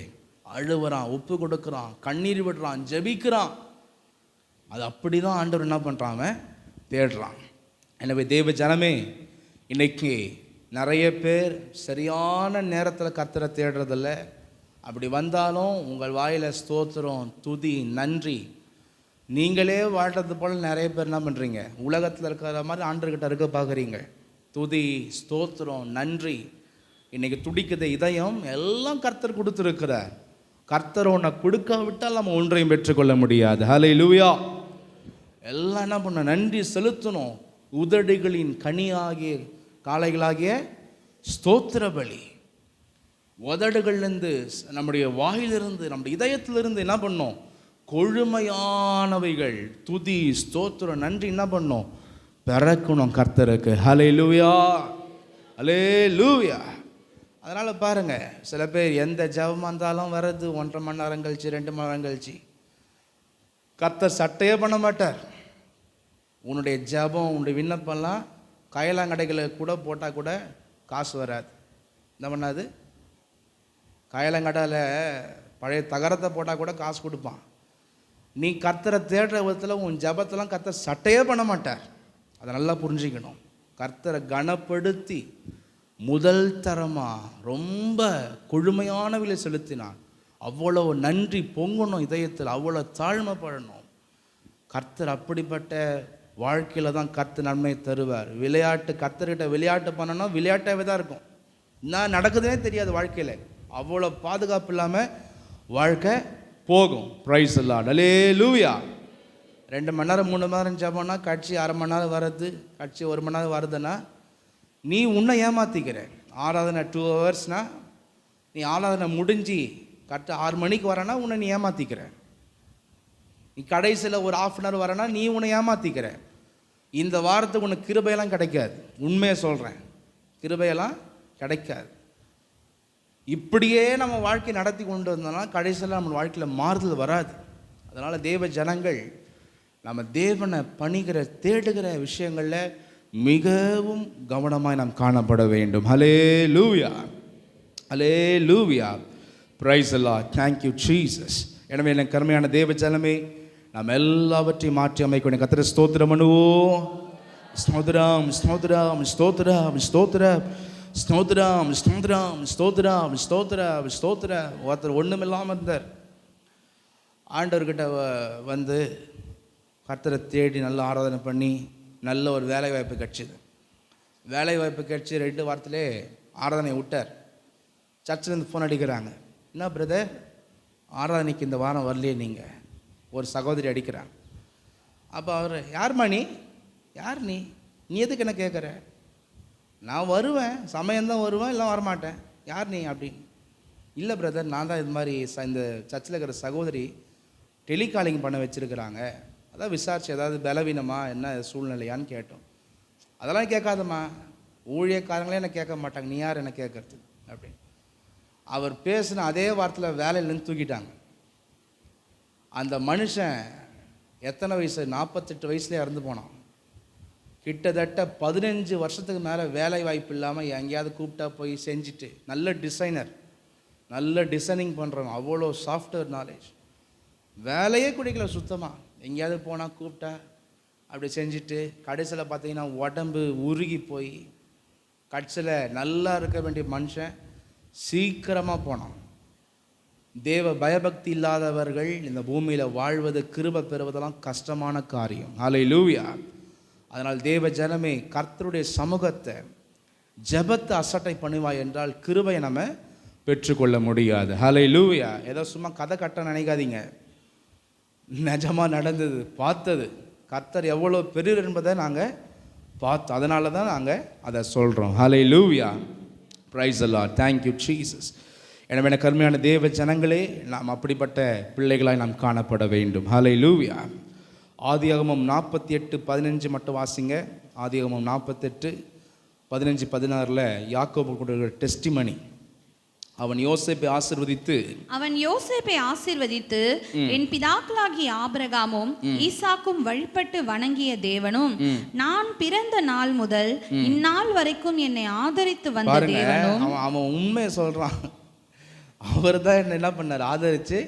அழுவுறான், ஒப்பு கொடுக்குறான், கண்ணீர் விடுறான், ஜெபிக்கிறான். அது அப்படி தான் ஆண்டவர் என்ன பண்ணுறான், அவன் தேடுறான். எனவே தேவ ஜனமே, இன்னைக்கு நிறைய பேர் சரியான நேரத்தில் கர்த்தரை தேடுறதில்ல. அப்படி வந்தாலும் உங்கள் வாயில் ஸ்தோத்திரம், துதி, நன்றி நீங்களே வாழ்றது போல் நிறைய பேர் என்ன பண்ணுறீங்க, உலகத்தில் இருக்கிற மாதிரி ஆண்டவர்கிட்ட இருக்க பார்க்குறீங்க. துதி, ஸ்தோத்திரம், நன்றி இன்றைக்கி துடிக்குது இதயம், எல்லாம் கர்த்தர் கொடுத்துருக்கிறார். கர்த்தர் ஒன்றை கொடுக்காவிட்டால் நம்ம ஒன்றையும் பெற்றுக்கொள்ள முடியாது. ஹல்லேலூயா. எல்லாம் என்ன பண்ண, நன்றி செலுத்தணும். உதடுகளின் கனியாகிய காளைகளாகிய ஸ்தோத்திர பலி, உதடுகள்லேருந்து, நம்முடைய வாயிலிருந்து, நம்முடைய இதயத்திலிருந்து என்ன பண்ணோம், கொழுமையானவைகள் துதி, ஸ்தோத்திரம், நன்றி என்ன பண்ணோம், பிறக்கணும் கர்த்தருக்கு. ஹல்லேலூயா, ஹல்லேலூயா. அதனால் பாருங்கள், சில பேர் எந்த ஜெபமாக இருந்தாலும் வர்றது 1.5 மணி நேரம் கழிச்சு, 2 மணி நேரம் கழிச்சு. கர்த்தர் சட்டையே பண்ண மாட்டார். உன்னுடைய ஜெபம், உன்னுடைய விண்ணப்பம்லாம் கயலாங்கடைகளை கூட போட்டால் கூட காசு வராது. என்ன பண்ணாது, கயலாங்கடையில் பழைய தகரத்தை போட்டால் கூட காசு கொடுப்பான். நீ கர்த்தரை தேடுற விதத்தில் உன் ஜபத்தெல்லாம் கர்த்தர் சட்டையே பண்ண மாட்டார். அதை நல்லா புரிஞ்சுக்கணும். கர்த்தரை கனப்படுத்தி முதல் தரமாக ரொம்ப கொழுமையானவிலை செலுத்தினான். அவ்வளோ நன்றி பொங்கணும் இதயத்தில், அவ்வளோ தாழ்மைப்படணும். கர்த்தர் அப்படிப்பட்ட வாழ்க்கையில் தான் கர்த்தர் நன்மை தருவார். விளையாட்டு, கர்த்தர்கிட்ட விளையாட்டு பண்ணணும், விளையாட்டாகவே தான் இருக்கும். என்ன நடக்குதுன்னே தெரியாது வாழ்க்கையில். அவ்வளோ பாதுகாப்பு இல்லாமல் வாழ்க்கை போகும். பிரைஸ் எல்லாம் ஹல்லேலூயா. 2 மணி நேரம் 3 மணி நேரம் ஜெபம்னா கட்சி 1/2 மணி நேரம் வருது, கட்சி 1 மணி நேரம் வருதுன்னா நீ உன்னை ஏமாற்றிக்கிற. ஆராதனை 2 ஹவர்ஸ்னா நீ ஆராதனை முடிஞ்சு கரெக்டாக 6 மணிக்கு வரனா உன்னை நீ ஏமாற்றிக்கிற. நீ கடைசியில் ஒரு 1/2 hour வரனா நீ உன்னை ஏமாற்றிக்கிற. இந்த வாரத்துக்கு உனக்கு கிருபையெல்லாம் கிடைக்காது. உண்மையை சொல்கிறேன், கிருபையெல்லாம் கிடைக்காது. இப்படியே நம்ம வாழ்க்கை நடத்தி கொண்டு வந்தோம்னா கடைசியில் நம்ம வாழ்க்கையில் மாறுதல் வராது. அதனால் தேவ ஜனங்கள் நம்ம தேவனை பணிகிற தேடுகிற விஷயங்களில் மிகவும் கவனமாய் நாம் காணப்பட வேண்டும். Hallelujah, hallelujah. Praise the Lord. Thank you Jesus. எனவே எனக்கு கருமையான தேவ ஜனமே, நாம் எல்லாவற்றையும் மாற்றி அமைக்கணும். கர்த்தரை ஸ்தோத்திரம் பண்ணுவோம். ஸ்தோத்திரம், ஸ்தோத்திரம், ஸ்தோத்திரம், ஸ்தோத்திரம், ஸ்தோத்திரம், ஸ்தோத்திரம், ஸ்தோத்திரம், ஸ்தோத்திரம், ஸ்தோத்திரம். ஒருத்தர் ஒன்றுமில்லாமல் இருந்தார். ஆண்டவர்கிட்ட வந்து கர்த்தரை தேடி நல்ல ஆராதனை பண்ணி நல்ல ஒரு வேலை வாய்ப்பு கிடச்சிது. வேலை வாய்ப்பு கிடச்சி 2 வாரத்திலே ஆராதனையை விட்டார். சர்ச்சிலேருந்து ஃபோன் அடிக்கிறாங்க, என்ன பிரதர் ஆராதனைக்கு இந்த வாரம் வரலையே நீங்கள், ஒரு சகோதரி அடிக்கிறாங்க. அப்போ அவர், யார்மா நீ, யார் நீ, நீ எதுக்கு என்ன கேட்குற, நான் வருவேன், சமயம்தான் வருவேன், இல்லை வரமாட்டேன், யார் நீ அப்படின்னு. இல்லை பிரதர், நான் தான் இது மாதிரி இந்த சர்ச்சில் இருக்கிற சகோதரி டெலிகாலிங் பண்ண வச்சுருக்கிறாங்க, அதான் விசாரிச்சு ஏதாவது பலவீனமா என்ன சூழ்நிலையான்னு கேட்டோம். அதெல்லாம் கேட்காதம்மா, ஊழியக்காரங்களே என்ன கேட்க மாட்டாங்க, நீ யார் என்ன கேட்கறது அப்படின்னு. அவர் பேசின அதே வாரத்தில் வேலையிலேருந்து தூக்கிட்டாங்க. அந்த மனுஷன் எத்தனை வயசு, 48 வயசுலேயே இறந்து போனான். கிட்டத்தட்ட 15 வருஷத்துக்கு மேலே வேலை வாய்ப்பு இல்லாமல் எங்கேயாவது கூப்பிட்டா போய் செஞ்சுட்டு, நல்ல டிசைனர், நல்ல டிசைனிங் பண்ணுறவன், அவ்வளோ சாஃப்ட்வேர் நாலேஜ், வேலையே குடிக்கல சுத்தமாக. எங்கேயாவது போனால் கூப்பிட்டா அப்படி செஞ்சுட்டு கடைசியில் பார்த்தீங்கன்னா உடம்பு உருகி போய் கடைசியில் நல்லா இருக்க வேண்டிய மனுஷன் சீக்கிரமாக போனான். தேவ பயபக்தி இல்லாதவர்கள் இந்த பூமியில் வாழ்வது, கிருபை பெறுவதெல்லாம் கஷ்டமான காரியம். ஹல்லேலூயா. அதனால் தேவ ஜனமே, கர்த்தருடைய சமூகத்தை ஜெபத்தை அசட்டை பண்ணுவாய் என்றால் கிருபையை நம்ம பெற்றுக்கொள்ள முடியாது. ஹல்லேலூயா. ஏதோ சும்மா கதை கட்ட நினைக்காதீங்க, நிஜமாக நடந்தது, பார்த்தது. கர்த்தர் எவ்வளோ பெரியவர் என்பதை நாங்கள் பார்த்தோம், அதனால தான் நாங்கள் அதை சொல்கிறோம். Hallelujah. Praise the Lord. Thank you Jesus. எனவே எனக்கு அருமையான தேவ ஜனங்களே, நாம் அப்படிப்பட்ட பிள்ளைகளாய் நாம் காணப்பட வேண்டும். ஹல்லேலூயா. ஆதியாகமம் 48:15 மட்டும் வாசிங்க. ஆதியாகமம் 48:15-16 யாக்கோபு கொடுக்கிற டெஸ்டிமனி. அவன் யோசேப்பை ஆசீர்வதித்து என் பிதாக்களாகிய ஆபிரகாமும் ஈசாக்கும் வழிபட்டு வணங்கிய தேவனும் நான் பிறந்த நாள் முதல் இந்நாள் வரைக்கும் என்னை ஆதரித்து வந்த தேவனும். அவன் உண்மையை சொல்றான். அவர் தான் என்ன பண்ணார், ஆதரிச்சு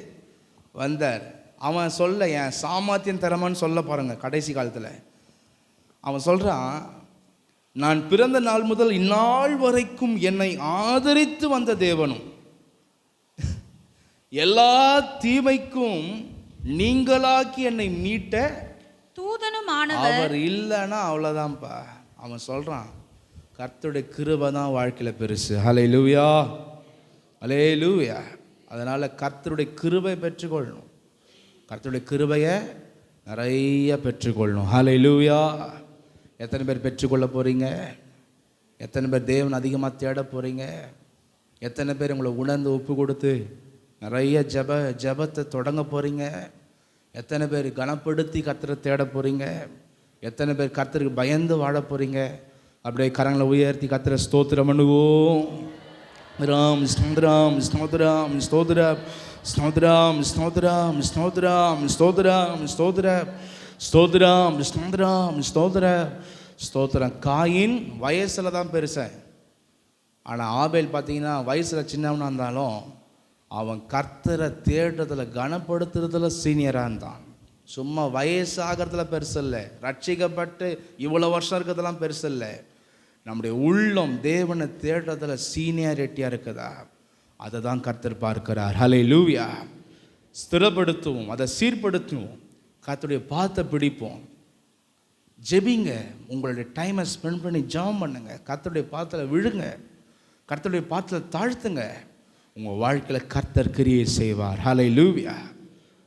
வந்தார். அவன் சொல்ல என் சாமர்த்தியம் தரமான்னு சொல்ல பாருங்க. கடைசி காலத்தில் அவன் சொல்றான், நான் பிறந்த நாள் முதல் இந்நாள் வரைக்கும் என்னை ஆதரித்து வந்த தேவனும் எல்லா தீமைக்கும் நீங்களாக்கி என்னை மீட்ட தூதனும் அவர் இல்லைன்னா அவ்வளோதான்ப்பா. அவன் சொல்றான், கர்த்தருடைய கிருபை தான் வாழ்க்கையில் பெருசு. ஹல்லேலூயா, ஹல்லேலூயா. அதனால கர்த்தருடைய கிருபை பெற்றுக்கொள்ளணும். கர்த்தருடைய கிருபையை நிறைய பெற்றுக்கொள்ளணும். ஹல்லேலூயா. எத்தனை பேர் பெற்றுக்கொள்ள போகிறீங்க? எத்தனை பேர் தேவன் அதிகமாக தேட போகிறீங்க? எத்தனை பேர் உங்களை உணர்ந்து ஒப்பு கொடுத்து நிறைய ஜபத்தை தொடங்க போகிறீங்க? எத்தனை பேர் கனப்படுத்தி கர்த்தரை தேட போகிறீங்க? எத்தனை பேர் கர்த்தருக்கு பயந்து வாழ போகிறீங்க? அப்படியே கரங்களை உயர்த்தி கர்த்தரை ஸ்தோத்திரம் பண்ணுவோம். ராம் ஸ்தோத்ராம் ஸ்தோத்ராம் ஸ்தோத்ரம் ஸ்தோத்ராம் ஸ்தோத்ராம் ஸ்தோத்ராம் ஸ்தோத்ராம் ஸ்தோத்ரம் ஸ்தோத்ராம் ஸ்தோத்ராம் ஸ்தோத்ரம் ஸ்தோத்ரம். காயின் வயசில் தான் பெருசன். ஆனால் ஆபேல் பார்த்தீங்கன்னா வயசில் சின்னவனாக இருந்தாலும் அவன் கர்த்தரை தேடுறதில் கனப்படுத்துறதுல சீனியராக இருந்தான். சும்மா வயசாகிறதுல பெருசு இல்லை, ரட்சிக்கப்பட்டு இவ்வளோ வருஷம் இருக்கிறதுலாம் பெருசு இல்லை. நம்முடைய உள்ளம் தேவனை தேடுறதுல சீனியாரிட்டியாக இருக்குதா, அதை தான் கர்த்தர் பார்க்கிறார். ஹல்லேலூயா. ஸ்திரப்படுத்துவோம், அதை சீர்படுத்துவோம், கர்த்தருடைய பாத்தை பிடிப்போம், ஜெபிங்க. உங்களுடைய டைமை ஸ்பெண்ட் பண்ணி ஜெபம் பண்ணுங்க. கர்த்தருடைய பாத்தில் விழுங்க, கர்த்தருடைய பாத்தில் தாழ்த்துங்க. உங்கள் வாழ்க்கையில் கர்த்தர் கிரியை செய்வார். ஹல்லேலூயா.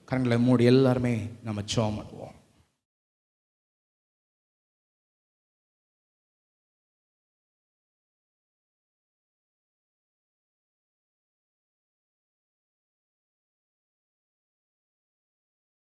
கரங்களை மூடி எல்லாருமே நம்ம ஜெபம் பண்ணுவோம்.